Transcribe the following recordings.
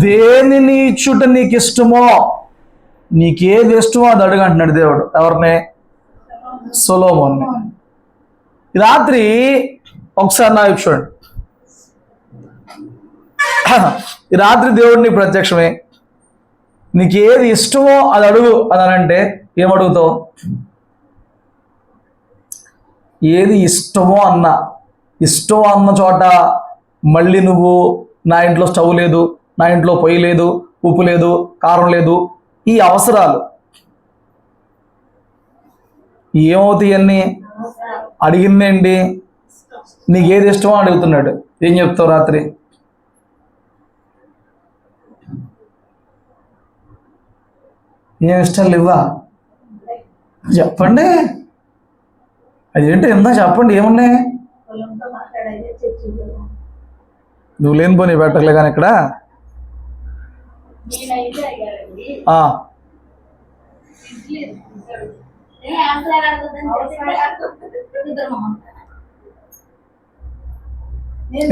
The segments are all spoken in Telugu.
దేనిని ఇచ్చుట నీకు ఇష్టమో, నీకేది ఇష్టమో అది అడుగు అంటున్నాడు దేవుడు. ఎవరిని? సొలొమోన్ని. రాత్రి ఒకసారి నా చూడండి. ఈ రాత్రి దేవుడిని ప్రత్యక్షమే, నీకేది ఇష్టమో అది అడుగు అని అంటే ఏమడుగుతావు? ఏది ఇష్టమో ఇష్టం అన్న చోట మళ్ళీ నువ్వు నా ఇంట్లో స్టవ్ లేదు, నా ఇంట్లో పొయ్యి లేదు, ఉప్పు లేదు, కారం లేదు, ఈ అవసరాలు ఏమవుతాయి? అన్నీ అడిగిందేంటి? నీకు ఏది ఇష్టమో అడుగుతున్నాడు. ఏం చెప్తావు రాత్రి? ఏం ఇష్టం లేవా? చెప్పండి. అదేంటి ఎందా చెప్పండి, ఏమున్నాయి? నువ్వు లేని పోనీ పెట్టలే కానీ ఇక్కడ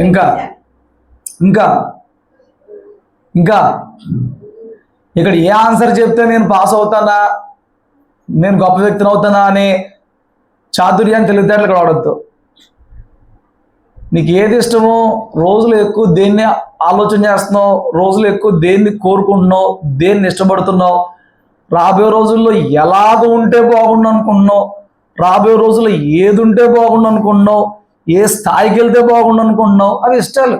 ఇంకా ఇంకా ఇంకా ఇక్కడ ఏ ఆన్సర్ చెప్తే నేను పాస్ అవుతానా, నేను గొప్ప వ్యక్తిని అవుతానా అనే చాతుర్యాన్ని తెలివితేటలు ఇక్కడ వాడద్దు. నీకు ఏది ఇష్టమో, రోజులు ఎక్కువ దేన్ని ఆలోచన చేస్తున్నావు, రోజులు ఎక్కువ దేన్ని కోరుకుంటున్నావు, దేన్ని ఇష్టపడుతున్నావు, రాబోయే రోజుల్లో ఎలాగ ఉంటే బాగుండు అనుకుంటున్నావు, రాబోయే రోజుల్లో ఏది ఉంటే బాగుండు అనుకుంటున్నావు, ఏ స్థాయికి వెళ్తే బాగుండు అనుకుంటున్నావు, అవి ఇష్టాలు.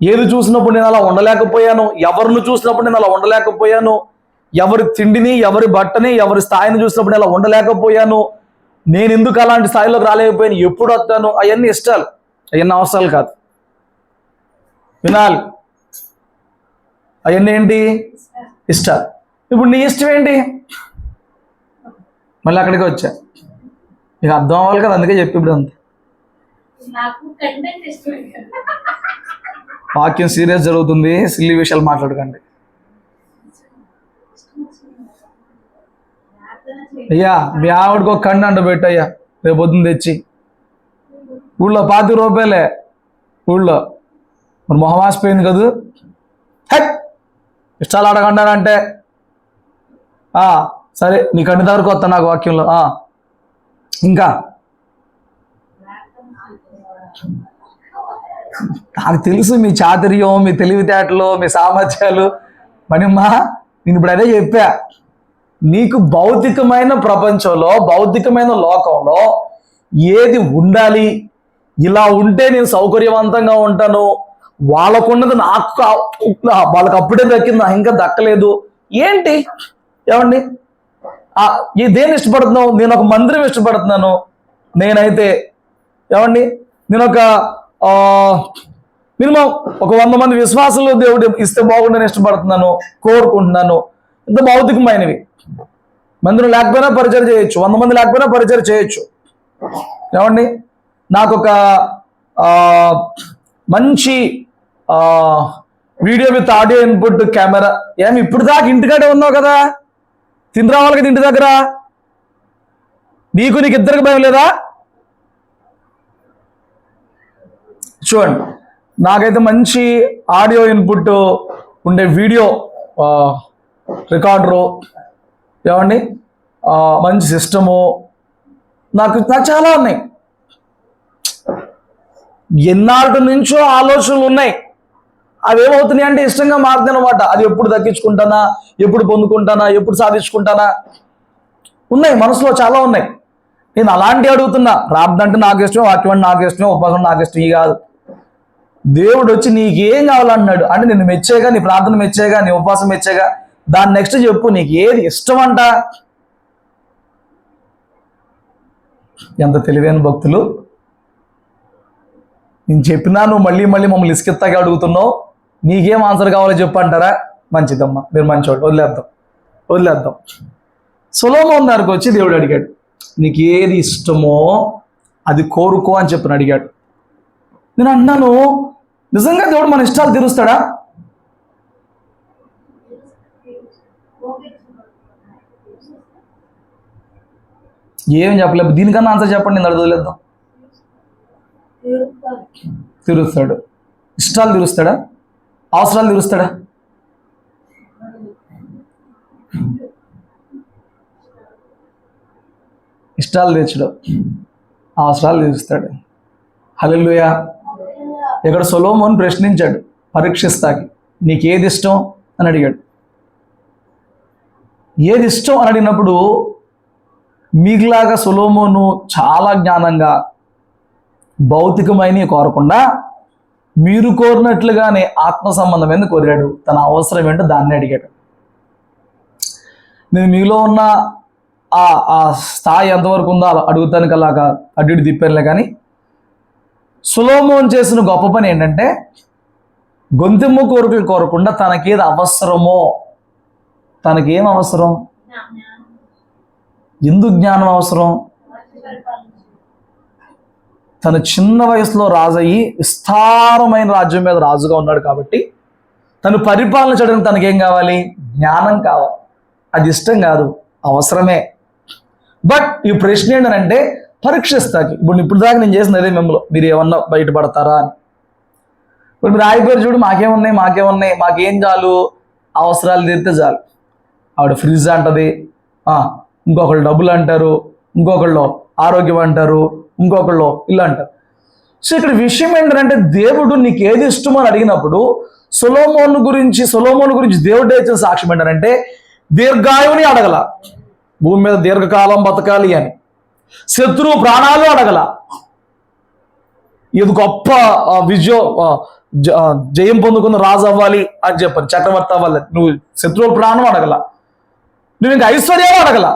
ఏది చూసినప్పుడు నేను అలా ఉండలేకపోయాను, ఎవరిని చూసినప్పుడు నేను అలా ఉండలేకపోయాను, ఎవరి తిండిని, ఎవరి బట్టని, ఎవరి స్థాయిని చూసినప్పుడు నేను అలా ఉండలేకపోయాను, నేను ఎందుకు అలాంటి స్థాయిలోకి రాలేకపోయాను, ఎప్పుడు వస్తాను, అవన్నీ ఇష్టాలు. అవన్నీ అవసరాలు కాదు. వినాలి, అవన్నీ ఏంటి? ఇష్టాలు. ఇప్పుడు నీ ఇష్టం ఏంటి? మళ్ళీ అక్కడికి వచ్చా, నీకు అర్థం అవ్వాలి కదా, అందుకే చెప్పి ఇప్పుడు అంత వాక్యం సీరియస్ జరుగుతుంది, సిల్లీ విషయాలు మాట్లాడకండి. అయ్యా మీ ఆవిడకి ఒక కండు అంట పెట్టయ్యా, రేపు పొద్దున్న తెచ్చి. ఊళ్ళో 25 రూపాయలే ఊళ్ళో. మరి మొహం ఆసిపోయింది కదా. ఇష్టాలు అడగండానంటే సరే నీ కంటి దగ్గరకు వస్తా నాకు వాక్యంలో. ఇంకా నాకు తెలుసు మీ చాతుర్యం, మీ తెలివితేటలు, మీ సామర్థ్యాలు. మణిమ్మా నేను ఇప్పుడు అదే చెప్పా, నీకు భౌతికమైన ప్రపంచంలో, భౌతికమైన లోకంలో ఏది ఉండాలి, ఇలా ఉంటే నేను సౌకర్యవంతంగా ఉంటాను, వాళ్ళకున్నది నాకు వాళ్ళకి అప్పుడే దక్కింది, నాకు ఇంకా దక్కలేదు ఏంటి? ఏమండి దేన్ని ఇష్టపడుతున్నావు? నేను ఒక మందిరం ఇష్టపడుతున్నాను. నేనైతే ఏమండి, నేను ఒక మినిమం ఒక 100 మంది విశ్వాసులు దేవుడు ఇస్తే బాగుండని ఇష్టపడుతున్నాను, కోరుకుంటున్నాను. ఇంత భౌతికమైనవి. మందిరం లేకపోయినా పరిచయం చేయొచ్చు, 100 మంది లేకపోయినా పరిచయం చేయొచ్చు. ఏమండి, నాకు ఒక మంచి video with audio input camera. ఇప్పుడు దాకా ఇంటికాడే ఉన్నావు కదా, తిని రావాలి కదా ఇంటి దగ్గర. నీకు ఇద్దరికి భయం లేదా? చూడండి, నాకైతే మంచి ఆడియో ఇన్పుట్ ఉండే వీడియో రికార్డరు, ఏమండి మంచి సిస్టము, నాకు చాలా ఉన్నాయి. ఎన్నాళ్ళ నుంచో ఆలోచనలు ఉన్నాయి. అవి ఏమవుతున్నాయి అంటే ఇష్టంగా మారుతాయి అన్నమాట. అది ఎప్పుడు దక్కించుకుంటానా, ఎప్పుడు పొందుకుంటానా, ఎప్పుడు సాధించుకుంటానా, ఉన్నాయి మనసులో చాలా ఉన్నాయి. నేను అలాంటివి అడుగుతున్నా. ప్రార్థన అంటే నాకు ఇష్టం, వాక్యం అంటే నాకు ఇష్టం, ఉపవాసం నాకు ఇష్టం. ఈ కాదు, దేవుడు వచ్చి నీకేం కావాలన్నాడు అంటే నిన్ను మెచ్చేగా, నీ ప్రార్థన మెచ్చేగా, నీ ఉపవాసం మెచ్చేగా, దాని నెక్స్ట్ చెప్పు నీకు ఏది ఇష్టం అంట. ఎంత తెలివైన భక్తులు. నేను చెప్పినా నువ్వు మళ్ళీ మళ్ళీ మమ్మల్ని ఇసుకెత్తాగా అడుగుతున్నావు. నీకేం ఆన్సర్ కావాలో చెప్పు అంటారా? మంచిదమ్మా, మీరు మంచివాడు, వదిలేద్దాం. సొలొమోను దగ్గరికి వచ్చి దేవుడు అడిగాడు, నీకు ఏది ఇష్టమో అది కోరుకో అని చెప్పని అడిగాడు. నేను అన్నాను, నిజంగా దేవుడు మన ఇష్టాలు తీరుస్తాడా? ఏం చెప్పలేదు. దీనికన్నా ఆన్సర్ చెప్పండి, నేను వదిలేద్దాం. తీరుస్తాడు. ఇష్టాలు తీరుస్తాడా? అవసరాలు తీరుస్తాడా? ఇష్టాలు తీర్చడు, అవసరాలు తీరుస్తాడు. హల్లెలూయా. ఇక్కడ సొలొమోను ప్రశ్నించాడు పరీక్షిస్తాకి, నీకు ఏది ఇష్టం అని అడిగాడు. ఏది ఇష్టం అని అడిగినప్పుడు మీకులాగా సొలొమోను చాలా జ్ఞానంగా భౌతికమైన కోరకుండా మీరు కోరినట్లుగానే ఆత్మ సంబంధమైన కోరాడు. తన అవసరం ఏంటో దాన్ని అడిగాడు. నేను మీలో ఉన్న ఆ స్థాయి ఎంతవరకు ఉందో అలా అడుగుతానికి అలాగా అడ్డు ఇటు తిప్పానులే. కానీ సొలొమోను చేసిన గొప్ప పని ఏంటంటే గొంతెమ్మ కోరికలు కోరకుండా తనకేది అవసరమో, తనకేం అవసరం, ఎందుకు జ్ఞానం అవసరం, తన చిన్న వయసులో రాజయ్యి విస్తారమైన రాజ్యం మీద రాజుగా ఉన్నాడు కాబట్టి తను పరిపాలన చేయడానికి తనకేం కావాలి, జ్ఞానం కావాలి. అది ఇష్టం కాదు, అవసరమే. బట్ ఈ ప్రశ్న ఏంటంటే పరీక్షిస్తాకి. ఇప్పుడు దాకా నేను చేసిన అదే మిమ్మల్ని మీరు ఏమన్నా బయటపడతారా అని. ఇప్పుడు మీరు ఆగిపోయారు చూడు, మాకేమున్నాయి మాకేం చాలు, అవసరాలు తీరితే చాలు. ఆవిడ ఫ్రిడ్జ్ అంటది, ఇంకొకళ్ళు డబ్బులు అంటారు, ఇంకొకళ్ళు ఆరోగ్యం అంటారు, ఇంకొకళ్ళు ఇల్లు అంటారు. సో ఇక్కడ విషయం ఏంటంటే దేవుడు నీకు ఏది ఇష్టమో అని అడిగినప్పుడు సొలొమోను గురించి దేవుడు ఇచ్చిన సాక్ష్యం ఏంటంటే దీర్ఘాయువుని అడగల, భూమి మీద దీర్ఘకాలం బతకాలి అని. శత్రువు ప్రాణాలు అడగల, ఇది గొప్ప జయం పొందుకున్న రాజు అవ్వాలి అని చెప్పాను, చక్రవర్తి అవ్వాలి. నువ్వు శత్రువుల ప్రాణం అడగల, నువ్వు ఇంకా ఐశ్వర్యాలు అడగల.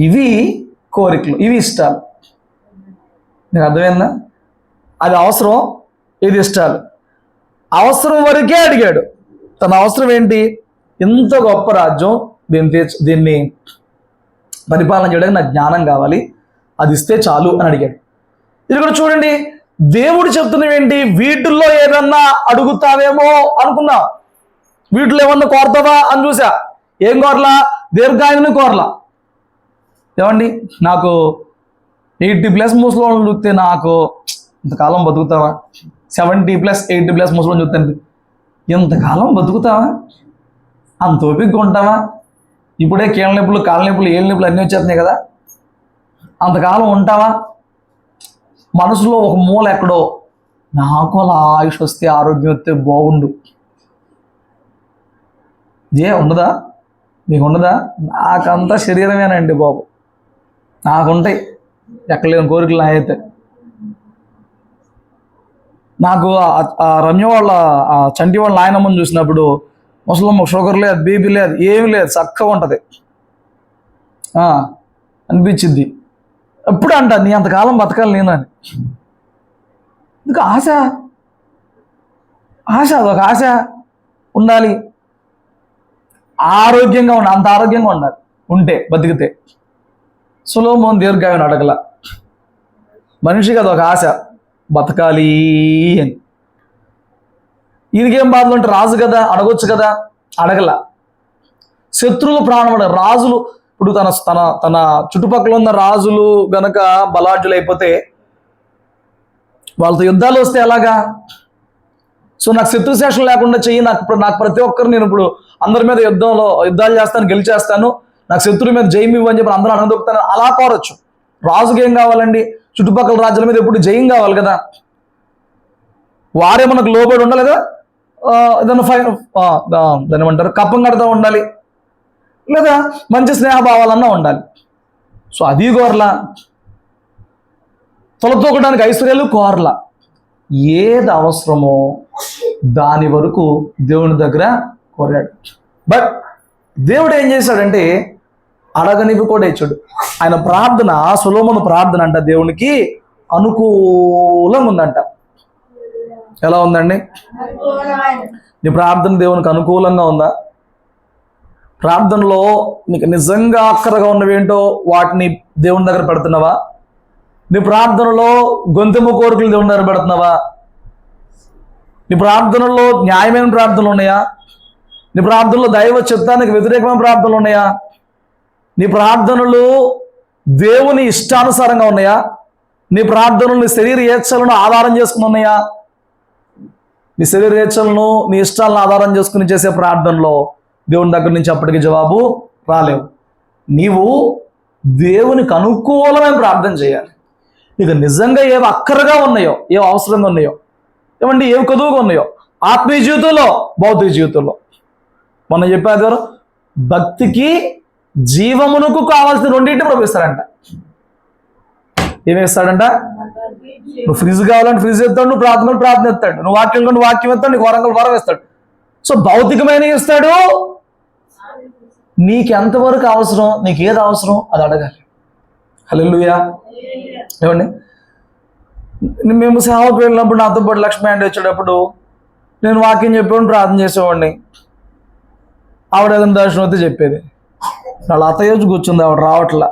ఇవి కోరికలు, ఇవి ఇష్టాలు. నీకు అర్థమైందా? అది అవసరం, ఇది ఇష్టాలు. అవసరం వరకే అడిగాడు. తన అవసరం ఏంటి? ఇంత గొప్ప రాజ్యం, దీన్ని పరిపాలన చేయడానికి నాకు జ్ఞానం కావాలి, అది ఇస్తే చాలు అని అడిగాడు. ఇది కూడా చూడండి, దేవుడు చెప్తున్నవి ఏంటి? వీటిల్లో ఏదన్నా అడుగుతావేమో అనుకున్నా, వీటిలో ఏమన్నా కోరతావా అని చూసా. ఏం కోరలా? దీర్ఘాయువుని కోరలా. ఏమండి, నాకు 80+ ముసలోళ్ళని చూస్తే నాకు ఇంతకాలం బతుకుతావా? 70+, 80+ ముసలోళ్ళని చూస్తే ఇంతకాలం బతుకుతావా? అంత ఓపికగా ఉంటావా? ఇప్పుడే కీళ్ళ నొప్పులు, కాళ్ళ నొప్పులు, ఏళ్ళ నొప్పులు అన్నీ వచ్చేస్తున్నాయి కదా, అంతకాలం ఉంటావా? మనసులో ఒక మూల ఎక్కడో నాకు అలా ఆయుష్ వస్తే, ఆరోగ్యం వస్తే బాగుండు. ఉండదా? మీకు ఉండదా? నాకంతా శరీరమేనండి బాబు, నాకుంటాయి ఎక్కలేని కోరికలు. అయితే నాకు రమ్య వాళ్ళ చంటి వాళ్ళ నాయనమ్మని చూసినప్పుడు ముసలమ్మ షుగర్ లేదు, బీపీ లేదు, ఏమీ లేదు, చక్కగా ఉంటుంది అనిపించింది. ఎప్పుడు అంట నీ అంతకాలం బతకాలి నేను అని. ఇంకా ఆశ అదొక ఆశ ఉండాలి. ఆరోగ్యంగా ఉండాలి, అంత ఆరోగ్యంగా ఉండాలి ఉంటే బతికితే. సొలొమోను దీర్ఘాయువుని అడగల. మనిషికి అదొక ఆశ, బతకాలి అని. ఈయనకేం బాధలు అంటే రాజు కదా, అడగొచ్చు కదా, అడగల. శత్రువులు ప్రాణం అడగ. రాజులు ఇప్పుడు తన చుట్టుపక్కల ఉన్న రాజులు గనక బలాఢ్యులు అయిపోతే వాళ్ళతో యుద్ధాలు వస్తే ఎలాగా? సో నాకు శత్రుశేషం లేకుండా చెయ్యి, నాకు ప్రతి ఒక్కరు నేను ఇప్పుడు అందరి మీద యుద్ధాలు చేస్తాను, గెలిచేస్తాను, నాకు శత్రువు మీద జయం ఇవ్వని చెప్పి అందరూ అడగదొక్కుతాను, అలా కోరొచ్చు. రాజుకి ఏం కావాలండి? చుట్టుపక్కల రాజుల మీద ఎప్పుడు జయం కావాలి కదా, వారే మనకు లోబడి ఉండాలి కదా, దాన్ని ఏమంటారు, కప్పం కడతా ఉండాలి, లేదా మంచి స్నేహభావాలన్నా ఉండాలి. సో అది కోరలా. తొలతూకడానికి ఐశ్వర్యాలు కోరలా. ఏది అవసరమో దాని వరకు దేవుని దగ్గర కోరాడు. బట్ దేవుడు ఏం చేశాడంటే అడగనివి కూడా ఇచ్చాడు. ఆయన ప్రార్థన, సొలొమోను ప్రార్థన అంట దేవునికి అనుకూలంగా ఉందంట. ఎలా ఉందండి? నీ ప్రార్థన దేవునికి అనుకూలంగా ఉందా? ప్రార్థనలో నీకు నిజంగా అక్కరగా ఉన్నవేంటో వాటిని దేవుని దగ్గర పెడుతున్నావా? నీ ప్రార్థనలో గొంతెమ్మ కోరికలు దేవుని దగ్గర పెడుతున్నావా? నీ ప్రార్థనలో న్యాయమైన ప్రార్థనలు ఉన్నాయా? నీ ప్రార్థనలో దైవ చిత్తానికి వ్యతిరేకమైన ప్రార్థనలు ఉన్నాయా? నీ ప్రార్థనలు దేవుని ఇష్టానుసారంగా ఉన్నాయా? నీ ప్రార్థనలు నీ శరీర ఏచ్ఛలను ఆధారం చేసుకుని ఉన్నాయా? నీ శరీరేచ్ఛలను నీ ఇష్టాలను ఆధారం చేసుకుని చేసే ప్రార్థనలో దేవుని దగ్గర నుంచి అప్పటికి జవాబు రాలేవు. నీవు దేవునికి అనుకూలమైన ప్రార్థన చేయాలి. ఇక నిజంగా ఏవి అక్కరగా ఉన్నాయో, ఏవి అవసరంగా ఉన్నాయో, ఏమండి ఏవి కొదువుగా ఉన్నాయో, ఆత్మీయ జీవితంలో, భౌతిక జీవితంలో, మనం చెప్పారు కదా, భక్తికి జీవమునకు కావాల్సిన రెండింటి ప్రవేశిస్తాడంట. ఏమేస్తాడంట? నువ్వు ఫ్రిడ్జ్ కావాలంటే ఫ్రిడ్జ్ ఎత్తాడు, నువ్వు ప్రార్థన ఎత్తాడు, నువ్వు వాక్యం కంటే వాక్యం ఎత్తాడు, నీకు వరం వేస్తాడు. సో భౌతికమైన ఇస్తాడు. నీకు ఎంతవరకు అవసరం, నీకు ఏది అవసరం అది అడగాలి. హల్లెలూయా. ఏమండి, మేము సేవకు వెళ్ళినప్పుడు నాతో పాటు లక్ష్మి అండి వచ్చేటప్పుడు నేను వాక్యం చెప్పేవాడిని, ప్రార్థన చేసేవాడిని. ఆవిడ ఏదైనా దర్శనం అయితే చెప్పేది. వాళ్ళ అత్తయ్య వచ్చి కూర్చుంది, ఆవిడ రావట్లా.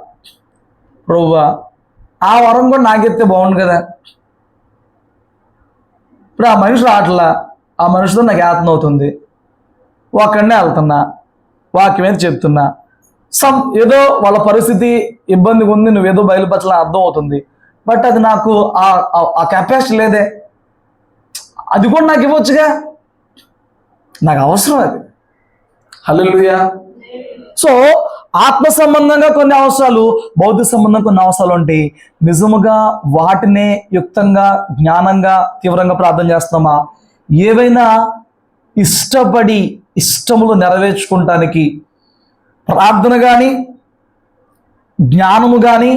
ప్రభువా ఆ వరం కూడా నాకెత్తే బాగుండు కదా. ఇప్పుడు ఆ మనిషి రావట్లా, ఆ మనిషితో నాకు యాతన అవుతుంది. ఒక్కడనే వెళ్తున్నా, వాక్యం అయితే చెప్తున్నా, ఏదో వాళ్ళ పరిస్థితి ఇబ్బందిగా ఉంది, నువ్వేదో బయలుపరచాలని అర్థం అవుతుంది. బట్ అది నాకు ఆ కెపాసిటీ లేదే. అది కూడా నాకు ఇవ్వచ్చుగా, నాకు అవసరం అది. హల్లెలూయా. సో ఆత్మ సంబంధంగా కొన్ని అవసరాలు, భౌతిక సంబంధంగా కొన్ని అవసరాలు ఉంటాయి. నిజముగా వాటినే యుక్తంగా, జ్ఞానంగా, తీవ్రంగా ప్రార్థన చేస్తున్నామా? ఏవైనా ఇష్టపడి ఇష్టములు నెరవేర్చుకుంటానికి ప్రార్థన కానీ, జ్ఞానము కానీ,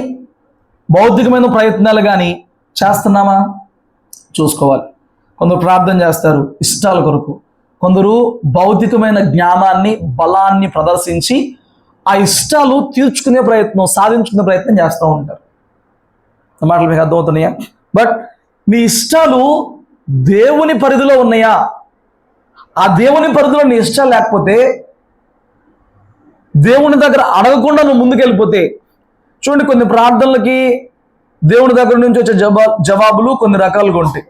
భౌతికమైన ప్రయత్నాలు కానీ చేస్తున్నామా చూసుకోవాలి. కొందరు ప్రార్థన చేస్తారు ఇష్టాల కొరకు, కొందరు భౌతికమైన జ్ఞానాన్ని, బలాన్ని ప్రదర్శించి ఆ ఇష్టాలు తీర్చుకునే ప్రయత్నం, సాధించుకునే ప్రయత్నం చేస్తూ ఉంటారు. మాటలు మీకు అర్థమవుతున్నాయా? బట్ మీ ఇష్టాలు దేవుని పరిధిలో ఉన్నాయా? ఆ దేవుని పరిధిలో నీ ఇష్టాలు లేకపోతే, దేవుని దగ్గర అడగకుండా నువ్వు ముందుకెళ్ళిపోతే, చూడండి కొన్ని ప్రార్థనలకి దేవుని దగ్గర నుంచి వచ్చే జవాబులు కొన్ని రకాలుగా ఉంటాయి.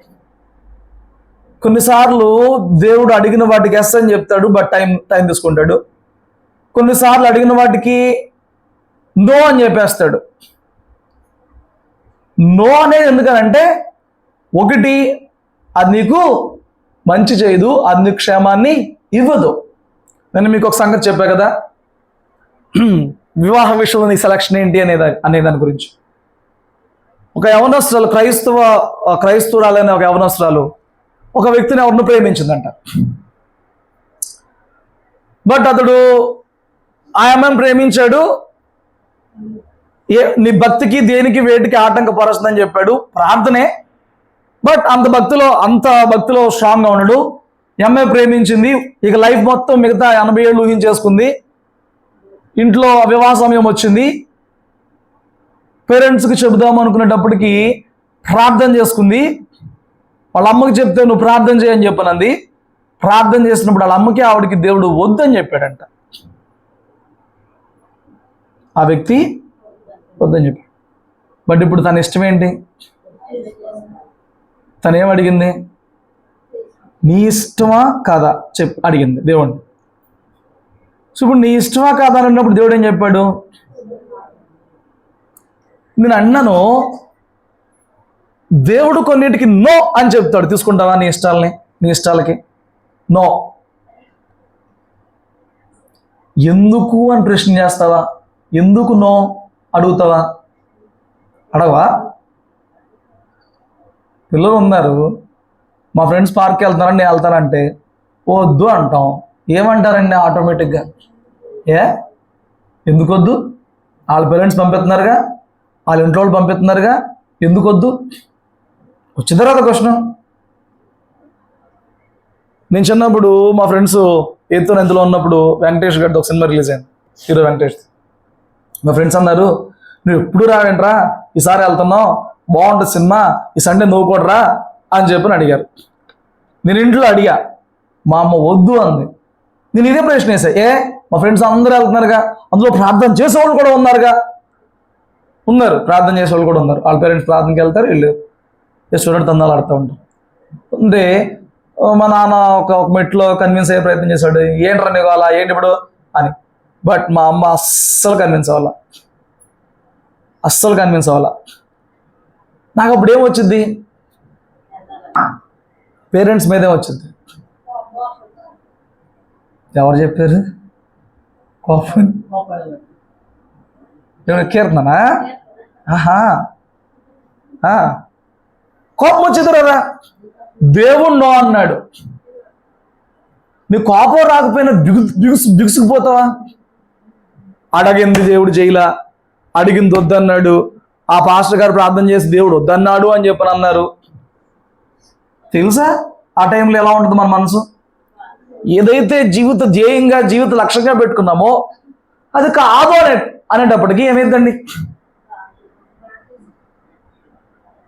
కొన్నిసార్లు దేవుడు అడిగిన వాటికి ఎస్ అని చెప్తాడు, బట్ టైం తీసుకుంటాడు. కొన్నిసార్లు అడిగిన వాటికి నో అని చెప్పేస్తాడు. నో అనేది ఎందుకనంటే, ఒకటి అది నీకు మంచి చేయదు, అది నీకు క్షేమాన్ని ఇవ్వదు. నేను మీకు ఒక సంగతి చెప్పా కదా, వివాహ విషయంలో నీ సెలక్షన్ ఏంటి అనే దాని గురించి. ఒక యవనస్తురాలు, క్రైస్తవురాలైన ఒక యవనస్తురాలు ఒక వ్యక్తిని ఎవరిని ప్రేమించిందంట. బట్ అతడు ఆ అమ్మాయిని ప్రేమించాడు. నీ భక్తికి దేనికి వేటికి ఆటంకపరుస్తుందని చెప్పాడు, ప్రార్థనే. బట్ అంత భక్తిలో స్ట్రాంగ్గా ఉన్నాడు. అమ్మాయి ప్రేమించింది, ఇక లైఫ్ మొత్తం మిగతా 80 ఏళ్ళు ఊహించేసుకుంది. ఇంట్లో వివాహ సమయం వచ్చింది. పేరెంట్స్కి చెబుదాం అనుకునేటప్పటికి ప్రార్థన చేసుకుంది. వాళ్ళ అమ్మకి చెప్తే నువ్వు ప్రార్థన చేయని చెప్పనంది. ప్రార్థన చేసినప్పుడు వాళ్ళ అమ్మకి ఆవిడకి దేవుడు వద్దని చెప్పాడంట. ఆ వ్యక్తి వద్దని చెప్పాడు. బట్ ఇప్పుడు తన ఇష్టం ఏంటి? తనేం అడిగింది? నీ ఇష్టమా కాదా అడిగింది దేవుడిని. సో ఇప్పుడు నీ ఇష్టమా కాదా అని అన్నప్పుడు దేవుడు ఏం చెప్పాడు? నేను అన్నాను, దేవుడు కొన్నిటికి నో అని చెప్తాడు. తీసుకుంటావా నీ ఇష్టాలకి నో. ఎందుకు అని ప్రశ్న చేస్తావా? ఎందుకు నో అడుగుతావా? అడగవా? పిల్లలు ఉన్నారు, మా ఫ్రెండ్స్ పార్క్కి వెళ్తున్నారని నేను వెళ్తానంటే వద్దు అంటాం. ఏమంటారండి ఆటోమేటిక్గా? ఎందుకు వద్దు? వాళ్ళ పేరెంట్స్ పంపిస్తున్నారుగా, వాళ్ళ ఇంట్లో వాళ్ళు పంపిస్తున్నారుగా, ఎందుకు వద్దు? వచ్చిన తర్వాత క్వశ్చన్. నేను చిన్నప్పుడు మా ఫ్రెండ్స్ ఎయిత్ నైన్త్లో ఉన్నప్పుడు వెంకటేష్ గారితో ఒక సినిమా రిలీజ్ అయింది, హీరో వెంకటేష్. మా ఫ్రెండ్స్ అన్నారు, నువ్వు ఎప్పుడు రావేంట్రా, ఈసారి వెళ్తున్నావు, బాగుంటుంది సినిమా, ఈ సండే నువ్వు కూడా రా అని చెప్పని అడిగారు. నేను ఇంట్లో అడిగా, మా అమ్మ వద్దు అంది. నేను ఇదే ప్రశ్న వేసా, మా ఫ్రెండ్స్ అందరూ వెళ్తున్నారుగా, అందులో ప్రార్థన చేసేవాళ్ళు కూడా ఉన్నారు, ప్రార్థన చేసేవాళ్ళు కూడా ఉన్నారు. వాళ్ళ పేరెంట్స్ ప్రార్థనకి వెళ్తారు, వీళ్ళు చూడండి తందాలు ఆడుతూ ఉంటారు. అంటే మా నాన్న ఒక మెట్లో కన్విన్స్ అయ్యే ప్రయత్నం చేశాడు, ఏంట్రా నీకు అలా ఏంటి ఇప్పుడు అని. బట్ మా అమ్మ అస్సలు కన్విన్స్ అవ్వాలా. నాకు అప్పుడు ఏమొచ్చింది? పేరెంట్స్ మీదే వచ్చింది. ఎవరు చెప్పారు కోపం? ఎవరు కీర్తనా? ఆహా, కోపం వచ్చేదిరా. దేవుడు నో అన్నాడు. నీ కోపం రాకపోయినా బిగుసుకుపోతావా? అడగింది దేవుడు చేయలా, అడిగింది వద్దన్నాడు. ఆ పాస్టర్ గారు ప్రార్థన చేసి దేవుడు వద్దన్నాడు అని చెప్పని అన్నారు. తెలుసా ఆ టైంలో ఎలా ఉంటుంది మన మనసు? ఏదైతే జీవిత ధ్యేయంగా జీవిత లక్ష్యంగా పెట్టుకున్నామో అది కాదు అనేటప్పటికీ ఏమైందండి?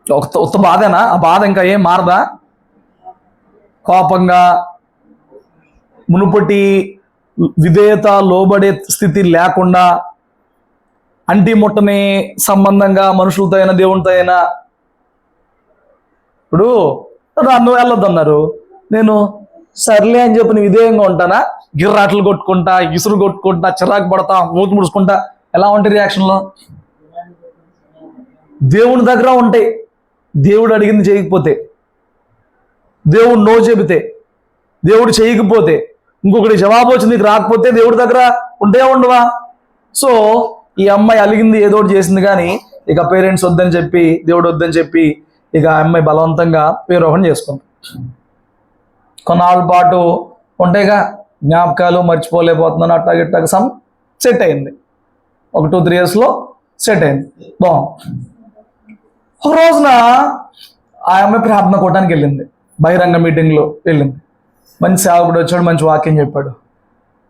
ఒక్క బాధేనా? ఆ బాధ ఇంకా ఏం మారదా? కోపంగా మునుపటి విధేయత లోబడే స్థితి లేకుండా అంటి ముట్టని సంబంధంగా మనుషులతో అయినా దేవునితో అయినా. ఇప్పుడు నన్ను వెళ్ళొద్దన్నారు, నేను సర్లే అని చెప్పి నేను విధేయంగా ఉంటానా? గిర్రాట్లు కొట్టుకుంటా, ఇసురు కొట్టుకుంటా, చిరాకు పడతా, మూతి ముడుచుకుంటా. ఎలా ఉంటాయి రియాక్షన్లో? దేవుని దగ్గర ఉంటాయి. దేవుడు అడిగింది చేయకపోతే, దేవుడు నో చెబితే, దేవుడు చేయకపోతే, ఇంకొకటి జవాబు వచ్చి నీకు రాకపోతే దేవుడి దగ్గర ఉంటే ఉండవా? సో ఈ అమ్మాయి అలిగింది, ఏదో ఒకటి చేసింది, కానీ ఇక పేరెంట్స్ వద్దని చెప్పి, దేవుడు వద్దని చెప్పి ఇక ఆ అమ్మాయి బలవంతంగా వేరొకటి చేసుకుంది. కొన్నాళ్ళ పాటు ఉంటాయిగా జ్ఞాపకాలు, మర్చిపోలేకపోతున్నాను, అట్టాగిట్టాగ సెట్ అయింది. ఒక 2-3 yearsలో సెట్ అయింది, బాగుంది. ఒక రోజున ఆ అమ్మాయి ప్రార్థన కూడడానికి వెళ్ళింది, బహిరంగ మీటింగ్లో వెళ్ళింది. మంచి సేవకుడు వచ్చాడు, మంచి వాక్యం చెప్పాడు.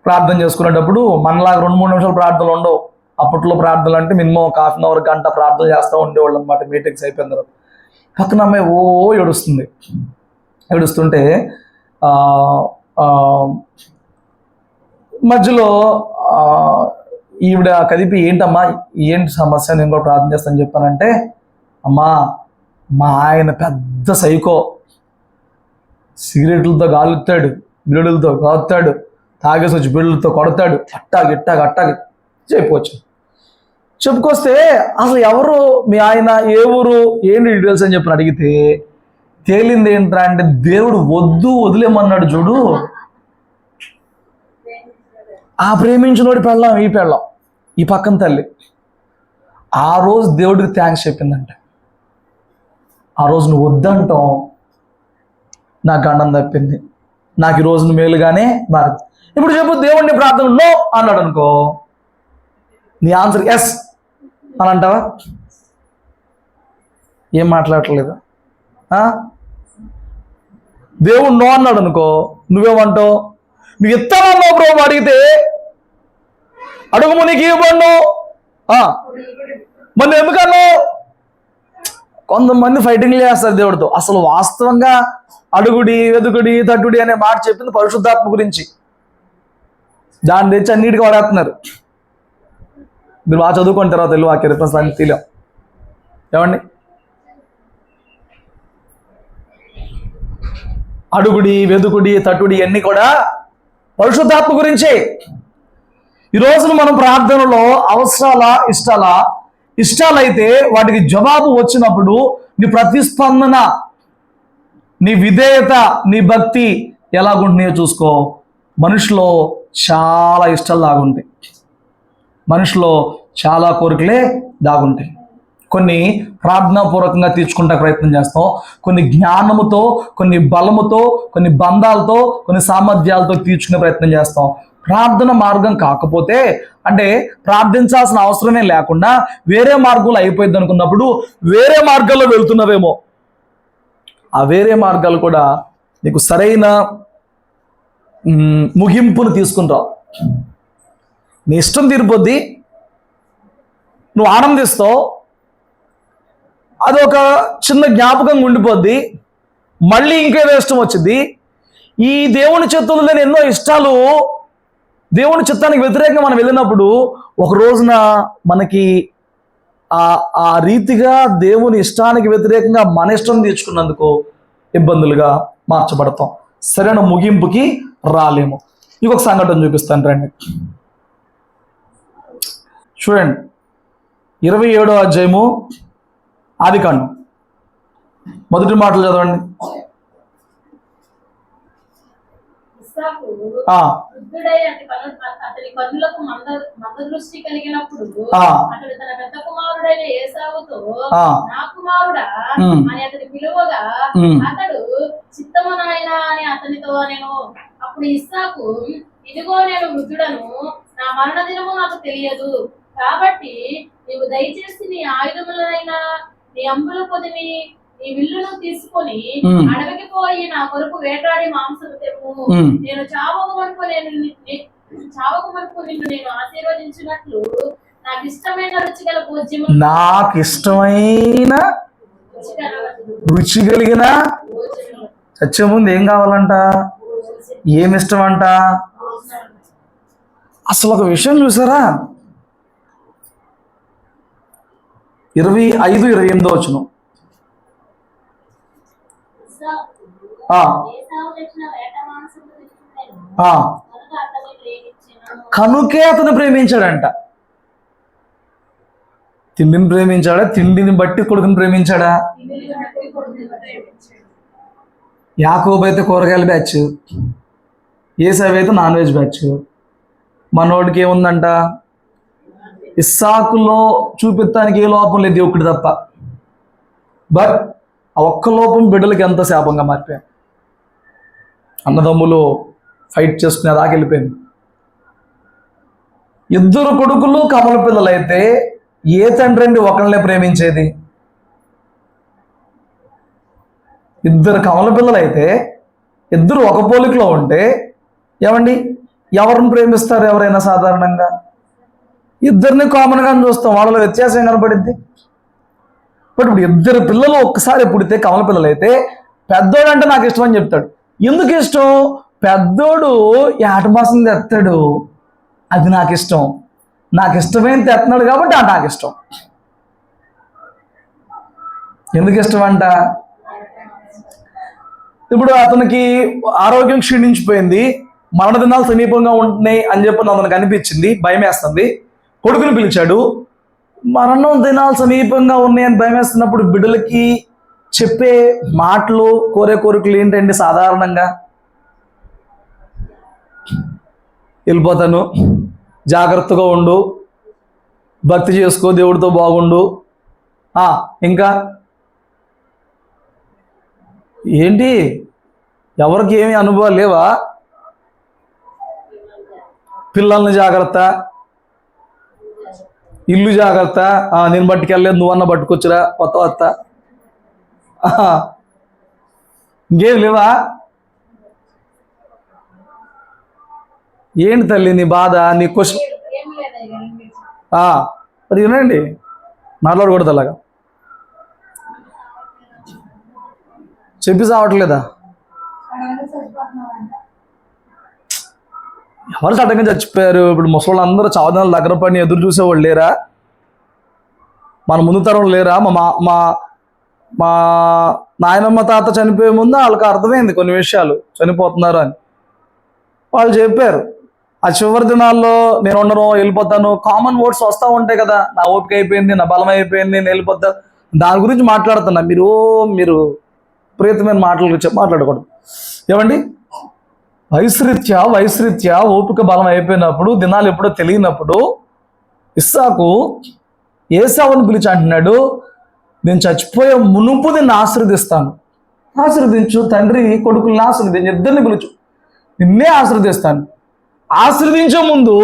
ప్రార్థన చేసుకునేటప్పుడు మనలాగా 2-3 నిమిషాలు ప్రార్థనలు ఉండవు. అప్పట్లో ప్రార్థనలు అంటే మినిమం ఒక 1/2 hour గంట ప్రార్థన చేస్తూ ఉండేవాళ్ళు అనమాట. మీటింగ్స్ అయిపోయిన తర్వాత పక్కన అమ్మాయి ఏడుస్తుంది. ఏడుస్తుంటే మధ్యలో ఈవిడ కదిపి, ఏంటమ్మా ఏంటి సమస్య, నేను కూడా ప్రార్థన చేస్తానని చెప్పానంటే, అమ్మా మా ఆయన పెద్ద సైకో, సిగరెట్లతో గాలుతాడు, బిల్లులతో కాలుతాడు, తాగేసి వచ్చి బిల్లులతో కొడతాడు, అట్టాగి చెప్పుకొస్తే అసలు ఎవరు మీ ఆయన, ఏ ఊరు, ఏంటి డీటెయిల్స్ అని చెప్పి అడిగితే తేలింది ఏంట్రా అంటే, దేవుడు వదిలేమన్నాడు చూడు, ఆ ప్రేమించినోడి పెళ్ళాం ఈ పక్కన తల్లి ఆ రోజు దేవుడికి థ్యాంక్స్ చెప్పిందంట. ఆ రోజు నువ్వు వద్దంటాం నాకు గండం తప్పింది, నాకు ఈ రోజును మేలుగానే మారింది. ఇప్పుడు చెప్పు, దేవుడిని ప్రార్థన నో అన్నాడు అనుకో, నీ ఆన్సర్ ఎస్ అని అంటావా? ఏం మాట్లాడట్లేదు. దేవుడు నో అన్నాడు అనుకో, నువ్వేమంటావు? నువ్వు ఇస్తానన్నావు బ్రో, అడిగితే అడుగుము నీకు ఇవ్వబడును, మరి ఎందుకన్నావు? కొంతమంది ఫైటింగ్లు చేస్తారు దేవుడితో. అసలు వాస్తవంగా అడుగుడి, వెదుకుడి, తట్టుడి అనే మాట చెప్పింది పరిశుద్ధాత్మ గురించి. దాన్ని తెచ్చి అన్నిటికీ వాడేస్తున్నారు. మీరు బాగా చదువుకున్న తర్వాత తెలుగు వాక్య రిఫరెన్స్ అన్ని తెలియం. ఏమండి? అడుగుడి, వెదుకుడి, తట్టుడి అన్నీ కూడా పరిశుద్ధాత్మ గురించే. ఈ రోజున మనం ప్రార్థనలో అవసరాలా ఇష్టాలైతే వాటికి జవాబు వచ్చినప్పుడు నీ ప్రతిస్పందన, నీ విధేయత, నీ భక్తి ఎలాగుంటున్నాయో చూసుకో. మనిషిలో చాలా ఇష్టాలు దాగుంటాయి, మనిషిలో చాలా కోరికలే దాగుంటాయి. కొన్ని ప్రార్థనాపూర్వకంగా తీర్చుకుంటా ప్రయత్నం చేస్తాం, కొన్ని జ్ఞానముతో, కొన్ని బలముతో, కొన్ని బంధాలతో, కొన్ని సామర్థ్యాలతో తీర్చుకునే ప్రయత్నం చేస్తాం. ప్రార్థన మార్గం కాకపోతే, అంటే ప్రార్థించాల్సిన అవసరమే లేకుండా వేరే మార్గంలో అయిపోయింది అనుకున్నప్పుడు వేరే మార్గాల్లో వెళ్తున్నావేమో. ఆ వేరే మార్గాలు కూడా నీకు సరైన ముగింపును తీసుకుంటావు. నీ ఇష్టం తీరిపోద్ది, నువ్వు ఆనందిస్తావు, అదొక చిన్న జ్ఞాపకంగా ఉండిపోద్ది, మళ్ళీ ఇంకేదో ఇష్టం వచ్చింది. ఈ దేవుని చిత్తంలో లేని ఎన్నో ఇష్టాలు దేవుని చిత్తానికి వ్యతిరేకంగా మనం వెళ్ళినప్పుడు ఒక రోజున మనకి ఆ రీతిగా దేవుని ఇష్టానికి వ్యతిరేకంగా మన ఇష్టం తీర్చుకున్నందుకు ఇబ్బందులుగా మార్చబడతాం, సరైన ముగింపుకి రాలేము. ఇంకొక సంఘటన చూపిస్తాను రండి. చూడండి, 27వ అధ్యాయము ఆదికాండం మొదటి మాటలు చదవండి. ఇస్సాకు ఆ, వృద్ధుడై అతని కన్నులకు మంద దృష్టి కలిగినప్పుడు ఆ, అతడు తన పెద్ద కుమారుడైన ఏసావుతో ఆ, నా కుమారుడా ఉమ్, అని అతని పిలువగా ఉమ్. అతడు చిత్తము నాయనా అని అతనితో నేను. అప్పుడు ఇస్సాకు, ఇదిగో నేను వృద్ధుడను, నా మరణ దినము నాకు తెలియదు, కాబట్టి నీవు దయచేసి నీ ఆయుధములనైనా నీ అంబుల పొదిని నీ విల్లును తీసుకొని అడవికి పోయి నా కొరకు వేటాడి మాంసము తెమ్ము. నేను చావకు వరకు నిన్ను నేను ఆశీర్వదించినట్లు నాకు ఇష్టమైన రుచిగల భోజ్యము రుచి కలిగిన చచ్చే ముందు ఏం కావాలంట? ఏమి ఇష్టం అంట? అసలు ఒక విషయం చూసారా? 25-28 వచనం. కనుకే అతను ప్రేమించాడంట. తిండిని ప్రేమించాడా? తిండిని బట్టి కొడుకుని ప్రేమించాడా? యాకోబు అయితే కూరగాయల బ్యాచ్, ఏసావు అయితే నాన్ వెజ్ బ్యాచ్. మనోడికి ఏముందంట? ఇస్సాకులో చూపించడానికి ఏ లోపం లేదు, దేవుడికి తప్ప. బట్ ఆ ఒక్క లోపం బిడ్డలకి ఎంత శాపంగా మారిపోయాయి. అన్నదమ్ములు ఫైట్ చేసుకునే దాకా వెళ్ళిపోయింది. 2 కొడుకులు కమల పిల్లలైతే ఏ తండ్రి అండి ఒకళ్ళనే ప్రేమించేది? 2 కమల పిల్లలైతే 2 ఒక పోలికలో ఉంటే ఏమండి ఎవరిని ప్రేమిస్తారు? ఎవరైనా సాధారణంగా 2 కామన్గా చూస్తాం, వాళ్ళలో వ్యత్యాసం కనపడింది. బట్ ఇప్పుడు 2 పిల్లలు ఒక్కసారి పుడితే కమల పిల్లలు అయితే పెద్దోడు అంటే నాకు ఇష్టం అని చెప్తాడు. ఎందుకు ఇష్టం? పెద్దోడు ఏటమాసం తెస్తాడు, అది నాకు ఇష్టం. నాకు ఇష్టమైన తెస్తున్నాడు కాబట్టి అది నాకు ఇష్టం. ఎందుకు ఇష్టం అంట? ఇప్పుడు అతనికి ఆరోగ్యం క్షీణించిపోయింది, మరణ దినాలు సమీపంగా ఉంటున్నాయి అని చెప్పి అతనికి అనిపించింది, భయం వేస్తుంది. కొడుకుని పిలిచాడు. మరణం దినాలు సమీపంగా ఉన్నాయని భయం వేస్తున్నప్పుడు బిడ్డలకి చెప్పే మాటలు, కోరికలు ఏంటండి? సాధారణంగా వెళ్ళిపోతాను, జాగ్రత్తగా ఉండు, భక్తి చేసుకో, దేవుడితో బాగుండు. ఇంకా ఏంటి? ఎవరికి ఏమి అనుభవాలు లేవా? పిల్లల్ని జాగ్రత్త, ఇల్లు జాగ్రత్త, నేను పట్టుకెళ్ళలేదు, నువ్వన్నా పట్టుకొచ్చురా, కొత్త ఇంకేం లేవా? ఏంటి తల్లి నీ బాధ, నీ క్వశ్చన్? అది వినండి, మాట్లాడకూడదు అలాగా. చెప్పి సావట్లేదా? ఎవరు సడన్గా చచ్చిపోయారు? ఇప్పుడు ముసలి అందరూ చావదానాలు దగ్గర పడిని ఎదురు చూసేవాళ్ళు లేరా? మన ముందు తరం లేరా? మా నాయనమ్మ తాత చనిపోయే ముందు వాళ్ళకి అర్థమైంది కొన్ని విషయాలు, చనిపోతున్నారు అని. వాళ్ళు చెప్పారు, ఆ చివరి దినాల్లో నేను ఉండను, వెళ్ళిపోతాను. కామన్ వర్డ్స్ వస్తూ ఉంటాయి కదా, నా ఓపిక అయిపోయింది, నా బలం అయిపోయింది, నేను వెళ్ళిపోతాను. దాని గురించి మాట్లాడుతున్నా. మీరు ప్రియతమైన మాట్లాడకూడదు. ఏమండి? వయసురీత్యా ఓపిక బలం అయిపోయినప్పుడు, దినాలు ఎప్పుడో తెలియనప్పుడు ఇస్సాకు ఏసావుని పిలిచి అంటున్నాడు, నేను చచ్చిపోయే మునుపు నిన్ను ఆశీర్వదిస్తాను. ఆశీర్వదించు తండ్రి, కొడుకుల్ని ఆశీర్వదించు, 2 పిలుచు, నిన్నే ఆశీర్వదిస్తాను. ఆశీర్వదించే ముందు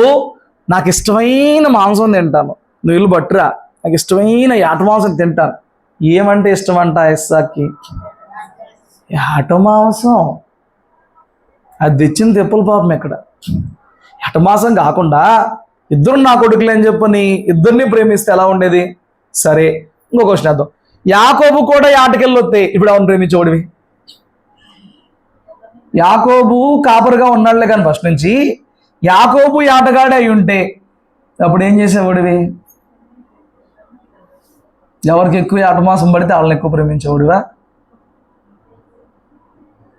నాకు ఇష్టమైన మాంసం తింటాను, నువ్వు ఇల్లు పట్టురా, నాకు ఇష్టమైన యాట మాంసం తింటాను. ఏమంటే ఇష్టం అంట ఇస్సాక్కి? యాట మాంసం. అది తెచ్చింది తెప్పుల పాపం. ఎక్కడ యాట మాంసం కాకుండా 2 నా కొడుకులు అని చెప్పని 2 ప్రేమిస్తే ఎలా ఉండేది? సరే, ఇంకో క్వశ్చన్ వేద్దాం. యాకోబు కూడా యాటకెళ్ళి వస్తే ఇప్పుడు ఎవరిని ప్రేమించేవాడివి? యాకోబు కాపరుగా ఉన్నాడులే కానీ ఫస్ట్ నుంచి. యాకోబు యాటగాడే అయి ఉంటే అప్పుడు ఏం చేసేవాడివి? ఎవరికి ఎక్కువ యాట మాంసం పడితే వాళ్ళని ఎక్కువ ప్రేమించేవాడివా?